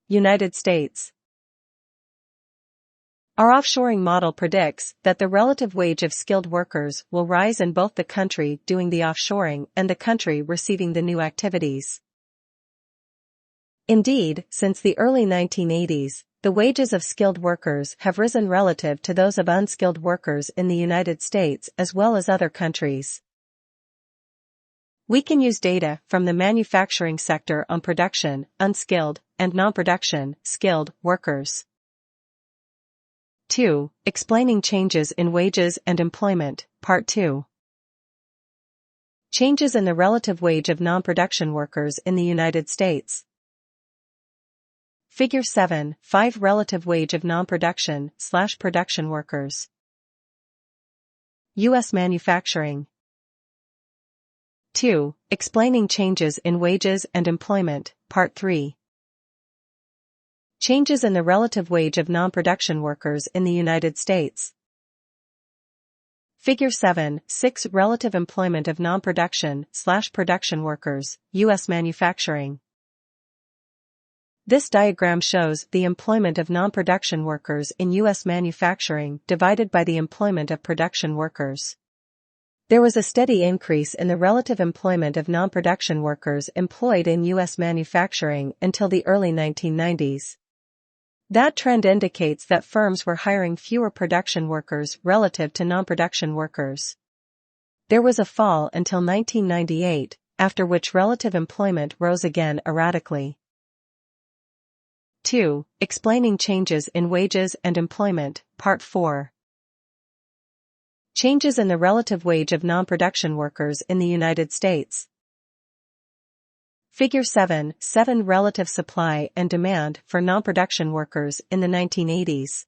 United States. Our offshoring model predicts that the relative wage of skilled workers will rise in both the country doing the offshoring and the country receiving the new activities. Indeed, since the early 1980s, the wages of skilled workers have risen relative to those of unskilled workers in the United States as well as other countries. We can use data from the manufacturing sector on production, unskilled, and non-production, skilled workers. 2. Explaining changes in wages and employment, Part 2. Changes in the relative wage of non-production workers in the United States. Figure 7.5 Relative wage of non-production/production workers. U.S. manufacturing. 2. Explaining changes in wages and employment, Part 3. Changes in the relative wage of non-production workers in the United States. Figure 7.6 Relative employment of non-production/production workers, U.S. manufacturing. This diagram shows the employment of non-production workers in U.S. manufacturing divided by the employment of production workers. There was a steady increase in the relative employment of non-production workers employed in U.S. manufacturing until the early 1990s. That trend indicates that firms were hiring fewer production workers relative to non-production workers. There was a fall until 1998, after which relative employment rose again erratically. 2. Explaining changes in wages and employment, Part 4. Changes in the relative wage of non-production workers in the United States. Figure 7.7 Relative supply and demand for non-production workers in the 1980s.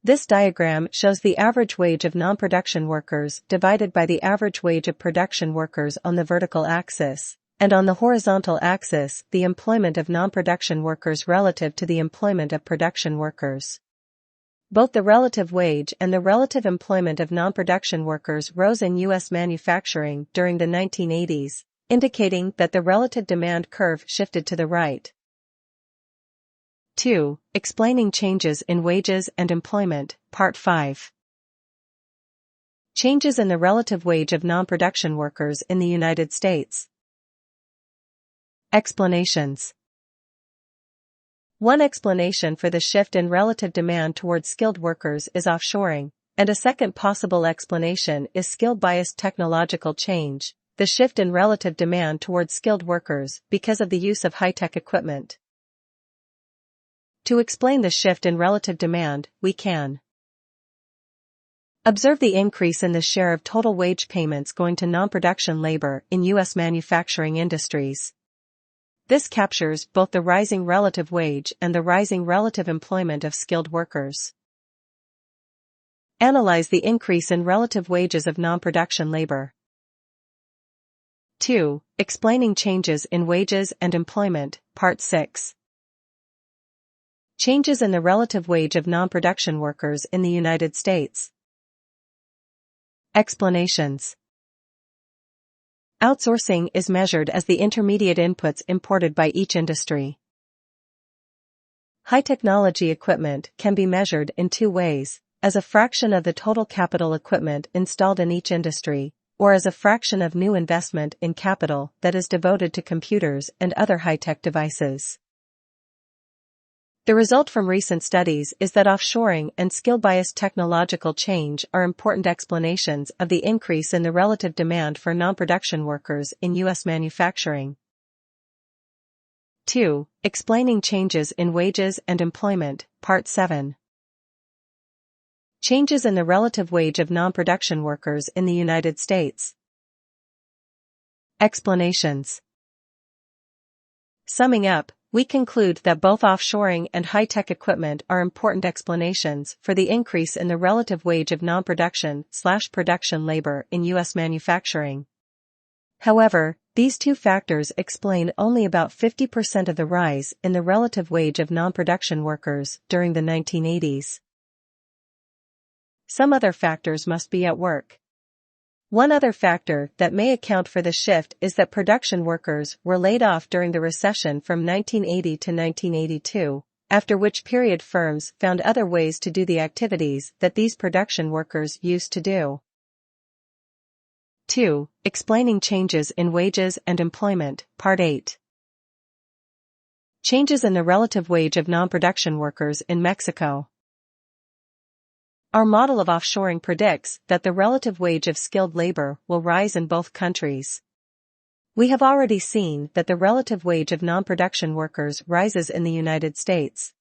This diagram shows the average wage of non-production workers divided by the average wage of production workers on the vertical axis, and on the horizontal axis the employment of non-production workers relative to the employment of production workers. Both the relative wage and the relative employment of non-production workers rose in U.S. manufacturing during the 1980s, indicating that the relative demand curve shifted to the right. 2. Explaining changes in wages and employment, Part 5. Changes in the relative wage of non-production workers in the United States. Explanations. One explanation for the shift in relative demand towards skilled workers is offshoring, And a second possible explanation is skill-biased technological change, the shift in relative demand towards skilled workers because of the use of high-tech equipment. To explain the shift in relative demand, we can observe the increase in the share of total wage payments going to non-production labor in U.S. manufacturing industries. This captures both the rising relative wage and the rising relative employment of skilled workers. Analyze the increase in relative wages of non-production labor. 2. Explaining changes in wages and employment, Part 6. Changes in the relative wage of non-production workers in the United States. Explanations. Outsourcing is measured as the intermediate inputs imported by each industry. High-technology equipment can be measured in two ways, as a fraction of the total capital equipment installed in each industry, or as a fraction of new investment in capital that is devoted to computers and other high-tech devices. The result from recent studies is that offshoring and skill-biased technological change are important explanations of the increase in the relative demand for non-production workers in U.S. manufacturing. 2. Explaining changes in wages and employment, Part 7. Changes in the relative wage of non-production workers in the United States. Explanations. Summing up, we conclude that both offshoring and high-tech equipment are important explanations for the increase in the relative wage of non-production/production labor in U.S. manufacturing. However, these two factors explain only about 50% of the rise in the relative wage of non-production workers during the 1980s. Some other factors must be at work. One other factor that may account for the shift is that production workers were laid off during the recession from 1980 to 1982, after which period firms found other ways to do the activities that these production workers used to do. 2. Explaining changes in wages and employment, Part 8. Changes in the relative wage of non-production workers in Mexico. Our model of offshoring predicts that the relative wage of skilled labor will rise in both countries. We have already seen that the relative wage of non-production workers rises in the United States.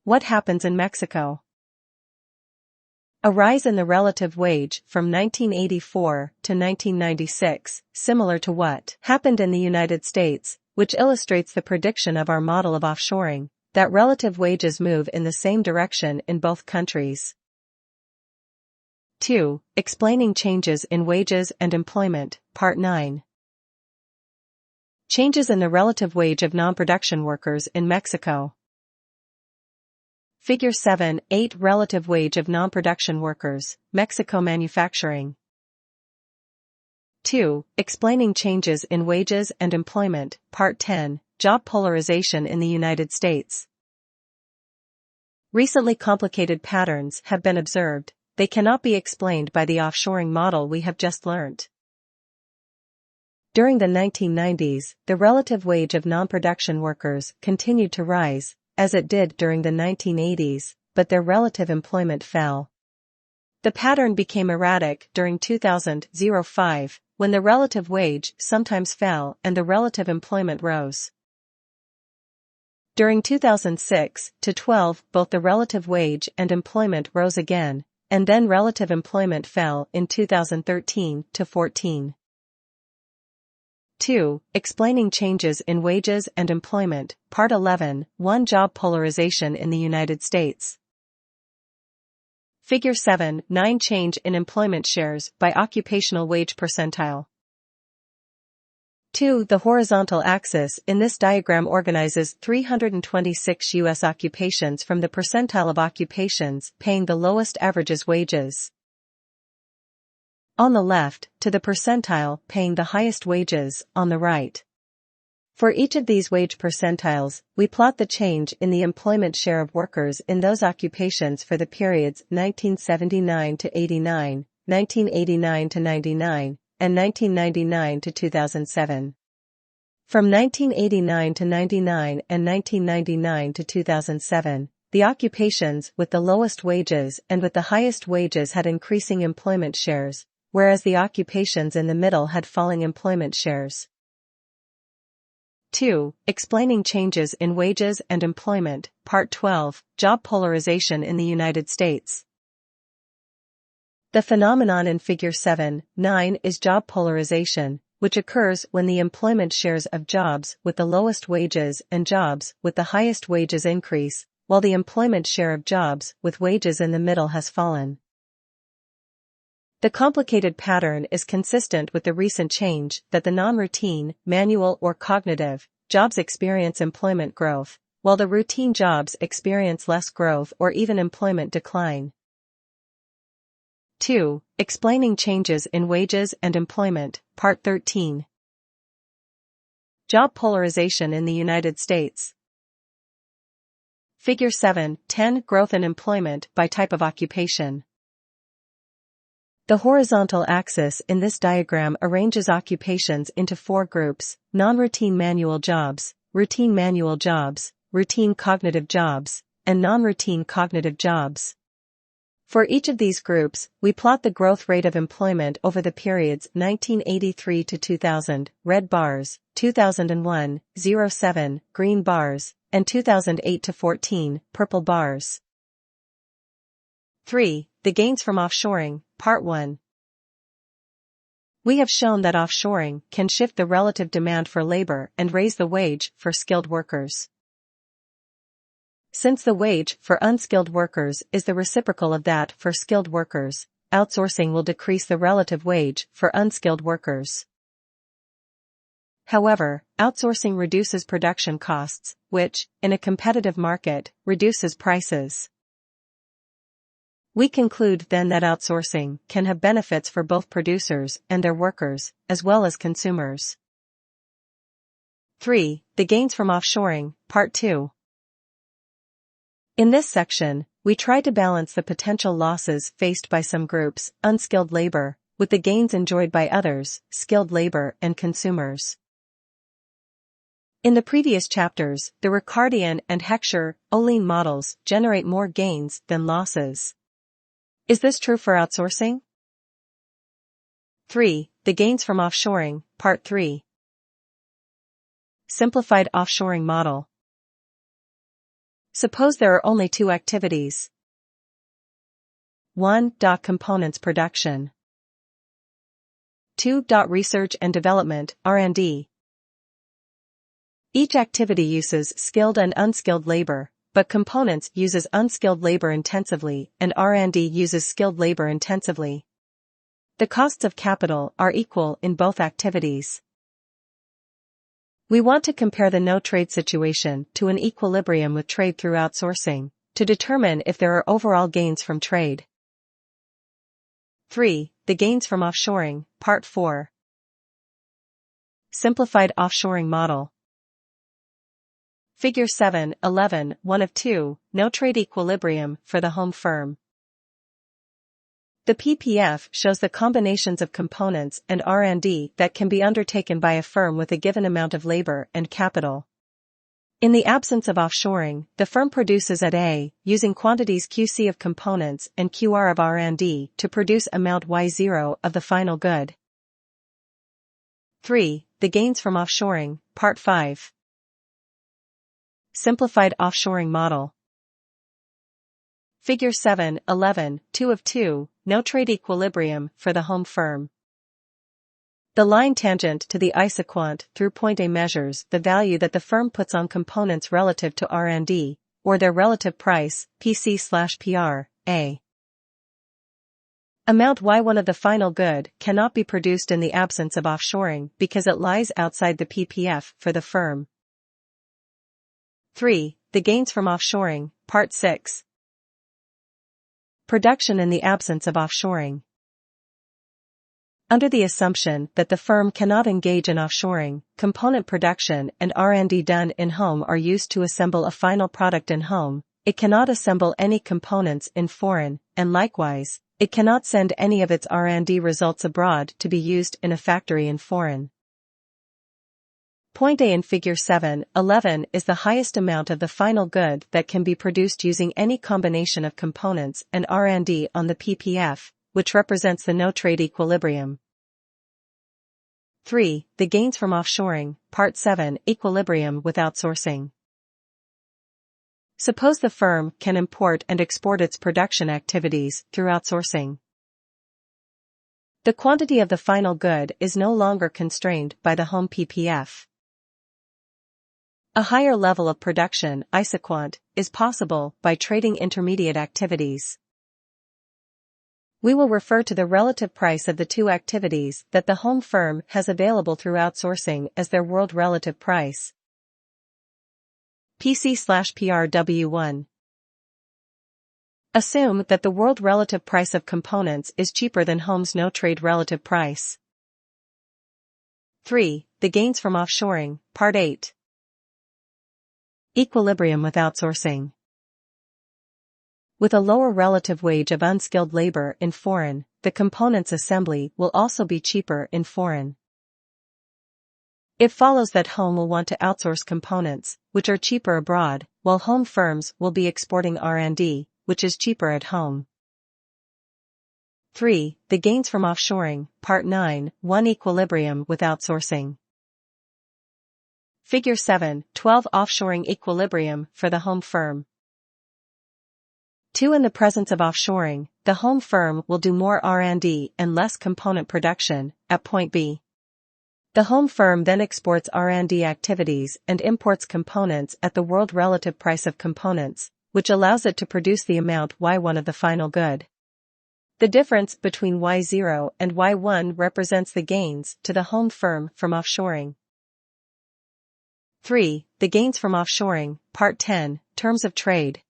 What happens in Mexico? A rise in the relative wage from 1984 to 1996, similar to what happened in the United States, which illustrates the prediction of our model of offshoring, that relative wages move in the same direction in both countries. 2. Explaining changes in wages and employment, Part 9. Changes in the relative wage of non-production workers in Mexico. Figure 7-8 Relative wage of non-production workers, Mexico manufacturing. 2. Explaining changes in wages and employment, Part 10, Job polarization in the United States. Recently complicated patterns have been observed. They cannot be explained by the offshoring model we have just learnt. During the 1990s, the relative wage of non-production workers continued to rise, as it did during the 1980s, but their relative employment fell. The pattern became erratic during 2005, when the relative wage sometimes fell and the relative employment rose. During 2006 to 12, both the relative wage and employment rose again, and then relative employment fell in 2013 to 14. 2. Explaining changes in wages and employment, Part 11, 1 Job polarization in the United States. Figure 7-9 Change in employment shares by occupational wage percentile. 2. The horizontal axis in this diagram organizes 326 U.S. occupations from the percentile of occupations paying the lowest averages wages. On the left, to the percentile paying the highest wages, on the right. For each of these wage percentiles, we plot the change in the employment share of workers in those occupations for the periods 1979 to 89, 1989 to 99, and 1999 to 2007. From 1989 to 99 and 1999 to 2007, the occupations with the lowest wages and with the highest wages had increasing employment shares, whereas the occupations in the middle had falling employment shares. 2. Explaining changes in wages and employment, Part 12, Job polarization in the United States. The phenomenon in Figure 7.9 is job polarization, which occurs when the employment shares of jobs with the lowest wages and jobs with the highest wages increase, while the employment share of jobs with wages in the middle has fallen. The complicated pattern is consistent with the recent change that the non-routine, manual or cognitive, jobs experience employment growth, while the routine jobs experience less growth or even employment decline. 2. Explaining changes in wages and employment, Part 13. Job polarization in the United States. Figure 7.10 Growth in employment by type of occupation. The horizontal axis in this diagram arranges occupations into 4 groups: non-routine manual jobs, routine manual jobs, routine cognitive jobs, and non-routine cognitive jobs. For each of these groups, we plot the growth rate of employment over the periods 1983 to 2000, red bars, 2001, 07, green bars, and 2008 to 14, purple bars. 3. The gains from offshoring, Part 1. We have shown that offshoring can shift the relative demand for labor and raise the wage for skilled workers. Since the wage for unskilled workers is the reciprocal of that for skilled workers, outsourcing will decrease the relative wage for unskilled workers. However, outsourcing reduces production costs, which, in a competitive market, reduces prices. We conclude then that outsourcing can have benefits for both producers and their workers, as well as consumers. 3. The gains from offshoring, Part 2. In this section, we try to balance the potential losses faced by some groups, unskilled labor, with the gains enjoyed by others, skilled labor and consumers. In the previous chapters, the Ricardian and Heckscher-Ohlin models generate more gains than losses. Is this true for outsourcing? 3. The gains from offshoring, Part 3. Simplified offshoring model. Suppose there are only 2 activities. 1. Components production. 2. Research and development, R&D. Each activity uses skilled and unskilled labor, but components uses unskilled labor intensively and R&D uses skilled labor intensively. The costs of capital are equal in both activities. We want to compare the no-trade situation to an equilibrium with trade through outsourcing, to determine if there are overall gains from trade. 3. The gains from offshoring, Part 4. Simplified offshoring model. Figure 7.11, 1 of 2, no-trade equilibrium for the home firm. The PPF shows the combinations of components and R&D that can be undertaken by a firm with a given amount of labor and capital. In the absence of offshoring, the firm produces at A, using quantities QC of components and QR of R&D to produce amount Y0 of the final good. 3. The gains from offshoring, Part 5. Simplified offshoring model. Figure 7.11, 2 of 2, no-trade equilibrium for the home firm. The line tangent to the isoquant through point A measures the value that the firm puts on components relative to R&D, or their relative price, PC/PR, A. Amount Y1 of the final good cannot be produced in the absence of offshoring because it lies outside the PPF for the firm. 3. The gains from offshoring, Part 6. Production in the absence of offshoring. Under the assumption that the firm cannot engage in offshoring, component production and R&D done in-home are used to assemble a final product in-home, it cannot assemble any components in foreign, and likewise, it cannot send any of its R&D results abroad to be used in a factory in foreign. Point A in Figure 7.11 is the highest amount of the final good that can be produced using any combination of components and R&D on the PPF, which represents the no-trade equilibrium. 3. The gains from offshoring, Part 7, Equilibrium with outsourcing. Suppose the firm can import and export its production activities through outsourcing. The quantity of the final good is no longer constrained by the home PPF. A higher level of production, isoquant, is possible by trading intermediate activities. We will refer to the relative price of the two activities that the home firm has available through outsourcing as their world relative price. PC/PRW1. Assume that the world relative price of components is cheaper than home's no-trade relative price. 3. The gains from offshoring, Part 8. Equilibrium with outsourcing. With a lower relative wage of unskilled labor in foreign, the components assembly will also be cheaper in foreign. It follows that home will want to outsource components, which are cheaper abroad, while home firms will be exporting R&D, which is cheaper at home. 3. The gains from offshoring, Part 9, 1 Equilibrium with outsourcing. Figure 7.12 Offshoring equilibrium for the home firm. 2. In the presence of offshoring, the home firm will do more R&D and less component production, at point B. The home firm then exports R&D activities and imports components at the world relative price of components, which allows it to produce the amount Y1 of the final good. The difference between Y0 and Y1 represents the gains to the home firm from offshoring. 3. The gains from offshoring, Part 10, Terms of Trade.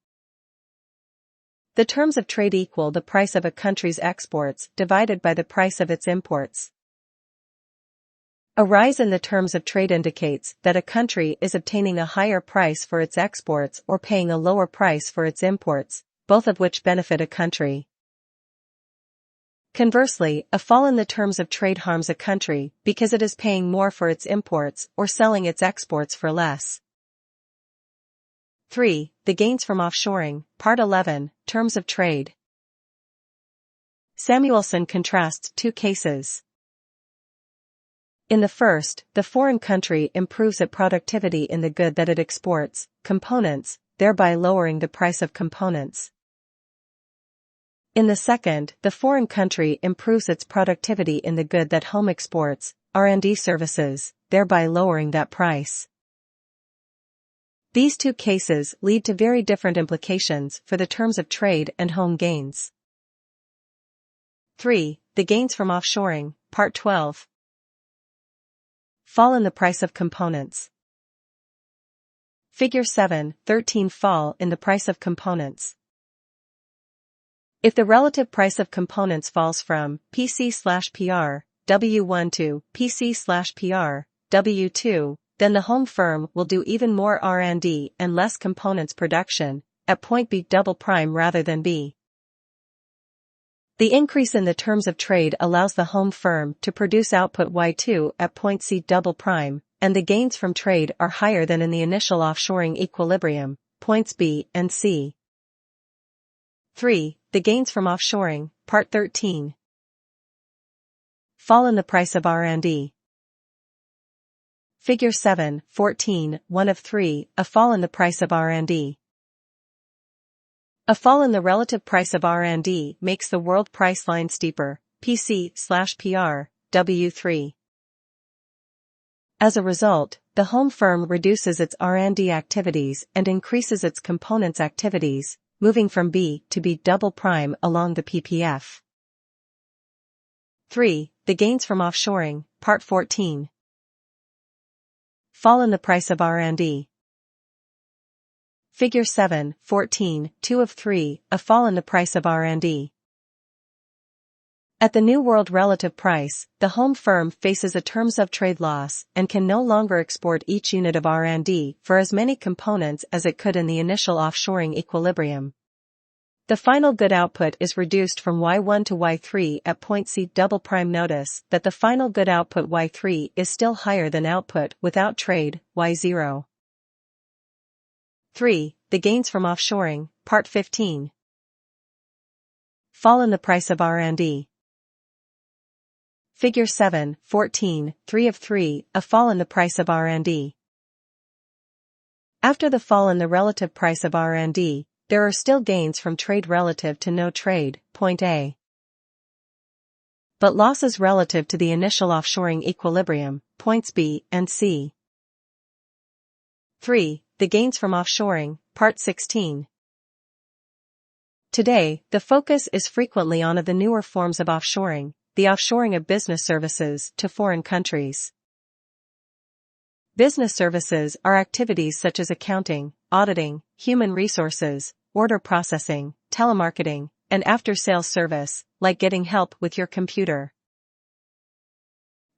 The terms of trade equal the price of a country's exports divided by the price of its imports. A rise in the terms of trade indicates that a country is obtaining a higher price for its exports or paying a lower price for its imports, both of which benefit a country. Conversely, a fall in the terms of trade harms a country because it is paying more for its imports or selling its exports for less. 3. The gains from offshoring, Part 11, Terms of Trade. Samuelson contrasts two cases. In the first, the foreign country improves its productivity in the good that it exports, components, thereby lowering the price of components. In the second, the foreign country improves its productivity in the good that home exports, R&D services, thereby lowering that price. These two cases lead to very different implications for the terms of trade and home gains. 3. The gains from offshoring, Part 12. Fall in the price of components. Figure 7.13 Fall in the price of components. If the relative price of components falls from PC/PR, W1 to PC/PR, W2, then the home firm will do even more R&D and less components production, at point B double prime rather than B. The increase in the terms of trade allows the home firm to produce output Y2 at point C double prime, and the gains from trade are higher than in the initial offshoring equilibrium, points B and C. 3. The gains from offshoring, Part 13. Fall in the price of R&D. Figure 7.14, 1 of 3, a fall in the price of R&D. A fall in the relative price of R&D makes the world price line steeper, PC/PR, W3. As a result, the home firm reduces its R&D activities and increases its components activities, moving from B to B double prime along the PPF. 3. The gains from offshoring, Part 14. Fall in the price of R&D. Figure 7.14, 2 of 3, a fall in the price of R&D. At the new world relative price, the home firm faces a terms of trade loss and can no longer export each unit of R&D for as many components as it could in the initial offshoring equilibrium. The final good output is reduced from Y1 to Y3 at point C. Double prime. Notice that the final good output Y3 is still higher than output without trade, Y0. 3. The gains from offshoring, Part 15. Fall in the price of R&D. Figure 7.14, 3 of 3, a fall in the price of R&D. After the fall in the relative price of R&D, there are still gains from trade relative to no trade, point A. But losses relative to the initial offshoring equilibrium, points B and C. 3. The gains from offshoring, Part 16. Today, the focus is frequently on the newer forms of offshoring, the offshoring of business services to foreign countries. Business services are activities such as accounting, auditing, human resources, order processing, telemarketing, and after-sales service, like getting help with your computer.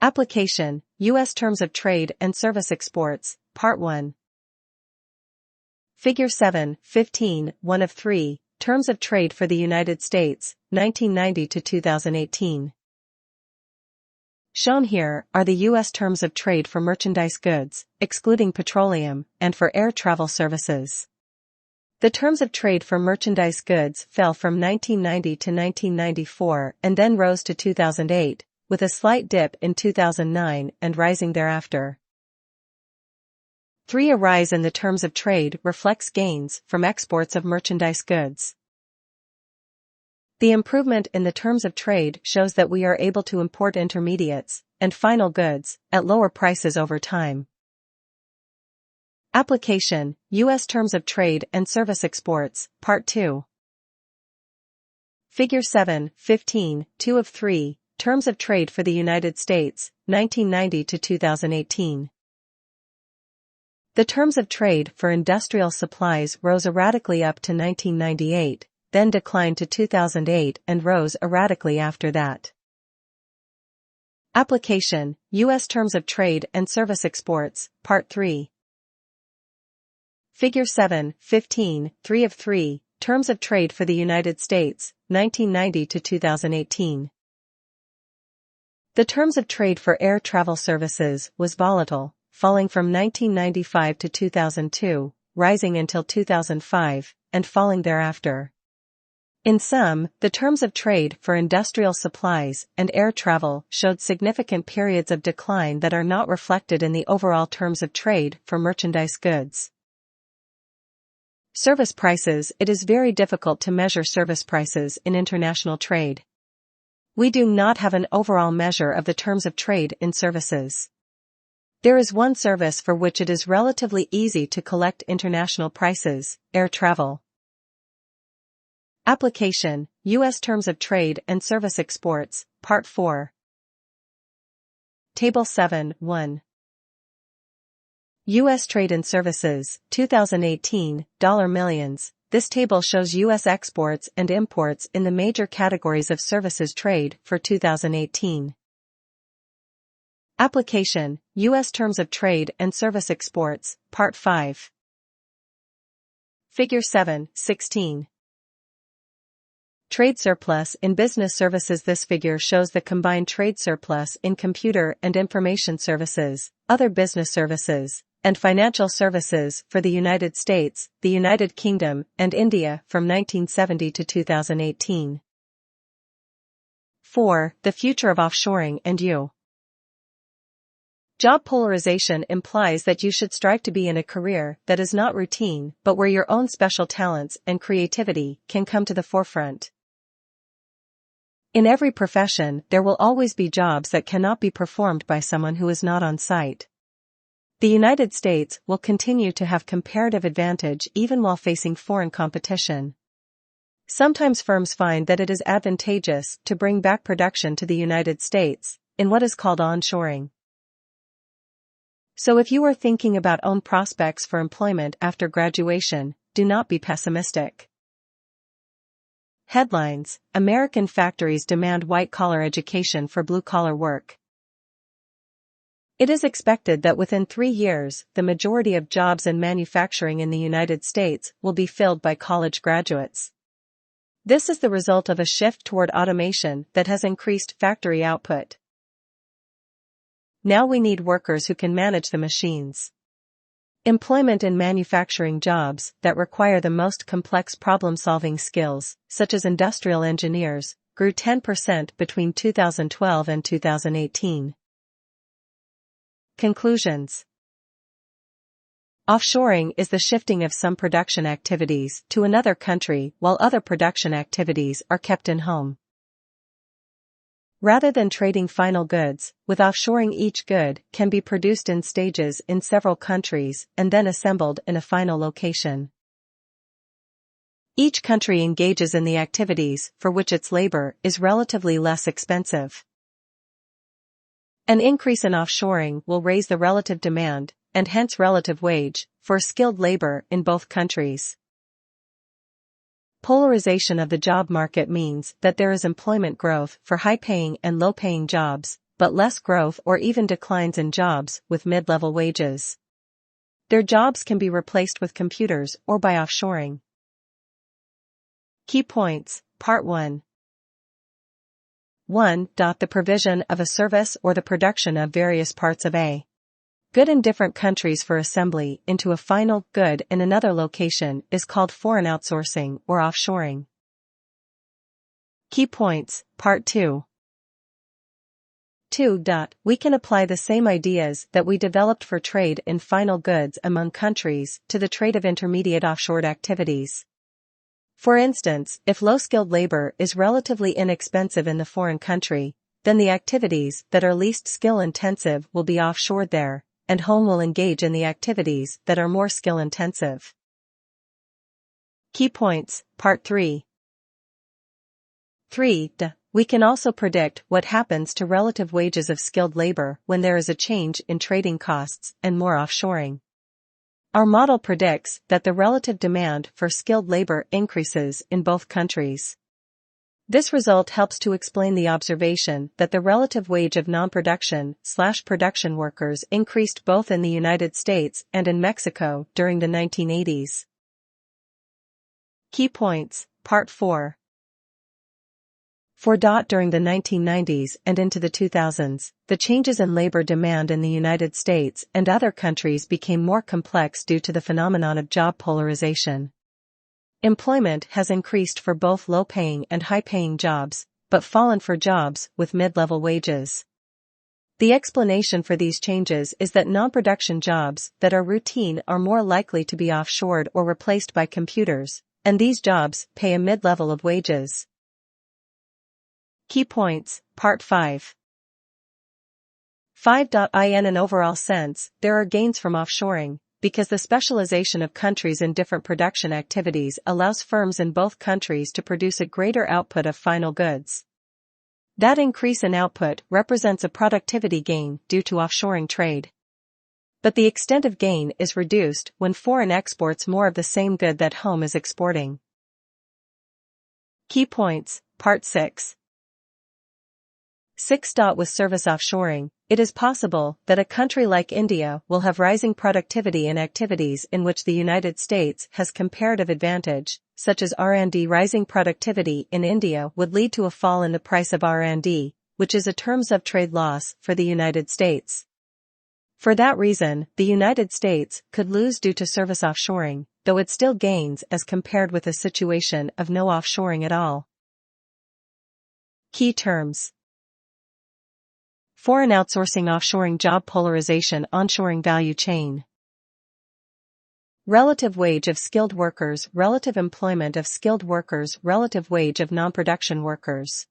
Application, U.S. Terms of Trade and Service Exports, Part 1. Figure 7.15, 1 of 3, Terms of Trade for the United States, 1990 to 2018. Shown here are the U.S. Terms of Trade for merchandise goods, excluding petroleum, and for air travel services. The terms of trade for merchandise goods fell from 1990 to 1994 and then rose to 2008, with a slight dip in 2009 and rising thereafter. 3. A rise in the terms of trade reflects gains from exports of merchandise goods. The improvement in the terms of trade shows that we are able to import intermediates and final goods at lower prices over time. Application, U.S. Terms of Trade and Service Exports, Part 2. Figure 7.15, 2 of 3, Terms of Trade for the United States, 1990 to 2018. The terms of trade for industrial supplies rose erratically up to 1998, then declined to 2008 and rose erratically after that. Application, U.S. Terms of Trade and Service Exports, Part 3. Figure 7.15, 3 of 3, Terms of Trade for the United States, 1990 to 2018. The terms of trade for air travel services was volatile, falling from 1995 to 2002, rising until 2005, and falling thereafter. In sum, the terms of trade for industrial supplies and air travel showed significant periods of decline that are not reflected in the overall terms of trade for merchandise goods. Service prices. It is very difficult to measure service prices in international trade. We do not have an overall measure of the terms of trade in services. There is one service for which it is relatively easy to collect international prices: air travel. Application, U.S. Terms of Trade and Service Exports, Part 4. Table 7.1. U.S. Trade and Services, 2018, $millions. This table shows U.S. exports and imports in the major categories of services trade for 2018. Application, U.S. Terms of Trade and Service Exports, Part 5. Figure 7.16. Trade surplus in business services. This figure shows the combined trade surplus in computer and information services, other business services, and financial services for the United States, the United Kingdom, and India from 1970 to 2018. 4. The future of offshoring and you. Job polarization implies that you should strive to be in a career that is not routine but where your own special talents and creativity can come to the forefront. In every profession, there will always be jobs that cannot be performed by someone who is not on site. The United States will continue to have comparative advantage even while facing foreign competition. Sometimes firms find that it is advantageous to bring back production to the United States, in what is called onshoring. So if you are thinking about own prospects for employment after graduation, do not be pessimistic. Headlines: American factories demand white-collar education for blue-collar work. It is expected that within 3 years, the majority of jobs in manufacturing in the United States will be filled by college graduates. This is the result of a shift toward automation that has increased factory output. Now we need workers who can manage the machines. Employment in manufacturing jobs that require the most complex problem-solving skills, such as industrial engineers, grew 10% between 2012 and 2018. Conclusions. Offshoring is the shifting of some production activities to another country while other production activities are kept in home. Rather than trading final goods, with offshoring each good can be produced in stages in several countries and then assembled in a final location. Each country engages in the activities for which its labor is relatively less expensive. An increase in offshoring will raise the relative demand, and hence relative wage, for skilled labor in both countries. Polarization of the job market means that there is employment growth for high-paying and low-paying jobs, but less growth or even declines in jobs with mid-level wages. Their jobs can be replaced with computers or by offshoring. Key points, Part 1. 1. The provision of a service or the production of various parts of a good in different countries for assembly into a final good in another location is called foreign outsourcing or offshoring. Key points, Part 2. 2. We can apply the same ideas that we developed for trade in final goods among countries to the trade of intermediate offshored activities. For instance, if low-skilled labor is relatively inexpensive in the foreign country, then the activities that are least skill-intensive will be offshored there, and home will engage in the activities that are more skill-intensive. Key points, Part 3. 3. We can also predict what happens to relative wages of skilled labor when there is a change in trading costs and more offshoring. Our model predicts that the relative demand for skilled labor increases in both countries. This result helps to explain the observation that the relative wage of non-production/production workers increased both in the United States and in Mexico during the 1980s. Key points, Part 4. 4. During the 1990s and into the 2000s, the changes in labor demand in the United States and other countries became more complex due to the phenomenon of job polarization. Employment has increased for both low-paying and high-paying jobs, but fallen for jobs with mid-level wages. The explanation for these changes is that non-production jobs that are routine are more likely to be offshored or replaced by computers, and these jobs pay a mid-level of wages. Key points, Part 5. 5. In an overall sense, there are gains from offshoring, because the specialization of countries in different production activities allows firms in both countries to produce a greater output of final goods. That increase in output represents a productivity gain due to offshoring trade. But the extent of gain is reduced when foreign exports more of the same good that home is exporting. Key points, Part 6. 6. With service offshoring, it is possible that a country like India will have rising productivity in activities in which the United States has comparative advantage, such as R&D. Rising productivity in India would lead to a fall in the price of R&D, which is a terms of trade loss for the United States. For that reason, the United States could lose due to service offshoring, though it still gains as compared with a situation of no offshoring at all. Key terms. Foreign outsourcing, offshoring, job polarization, onshoring, value chain. Relative wage of skilled workers, relative employment of skilled workers, relative wage of non-production workers.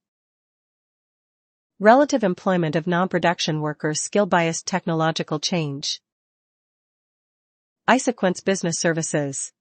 Relative employment of non-production workers, skill-biased technological change. iSequence Business Services.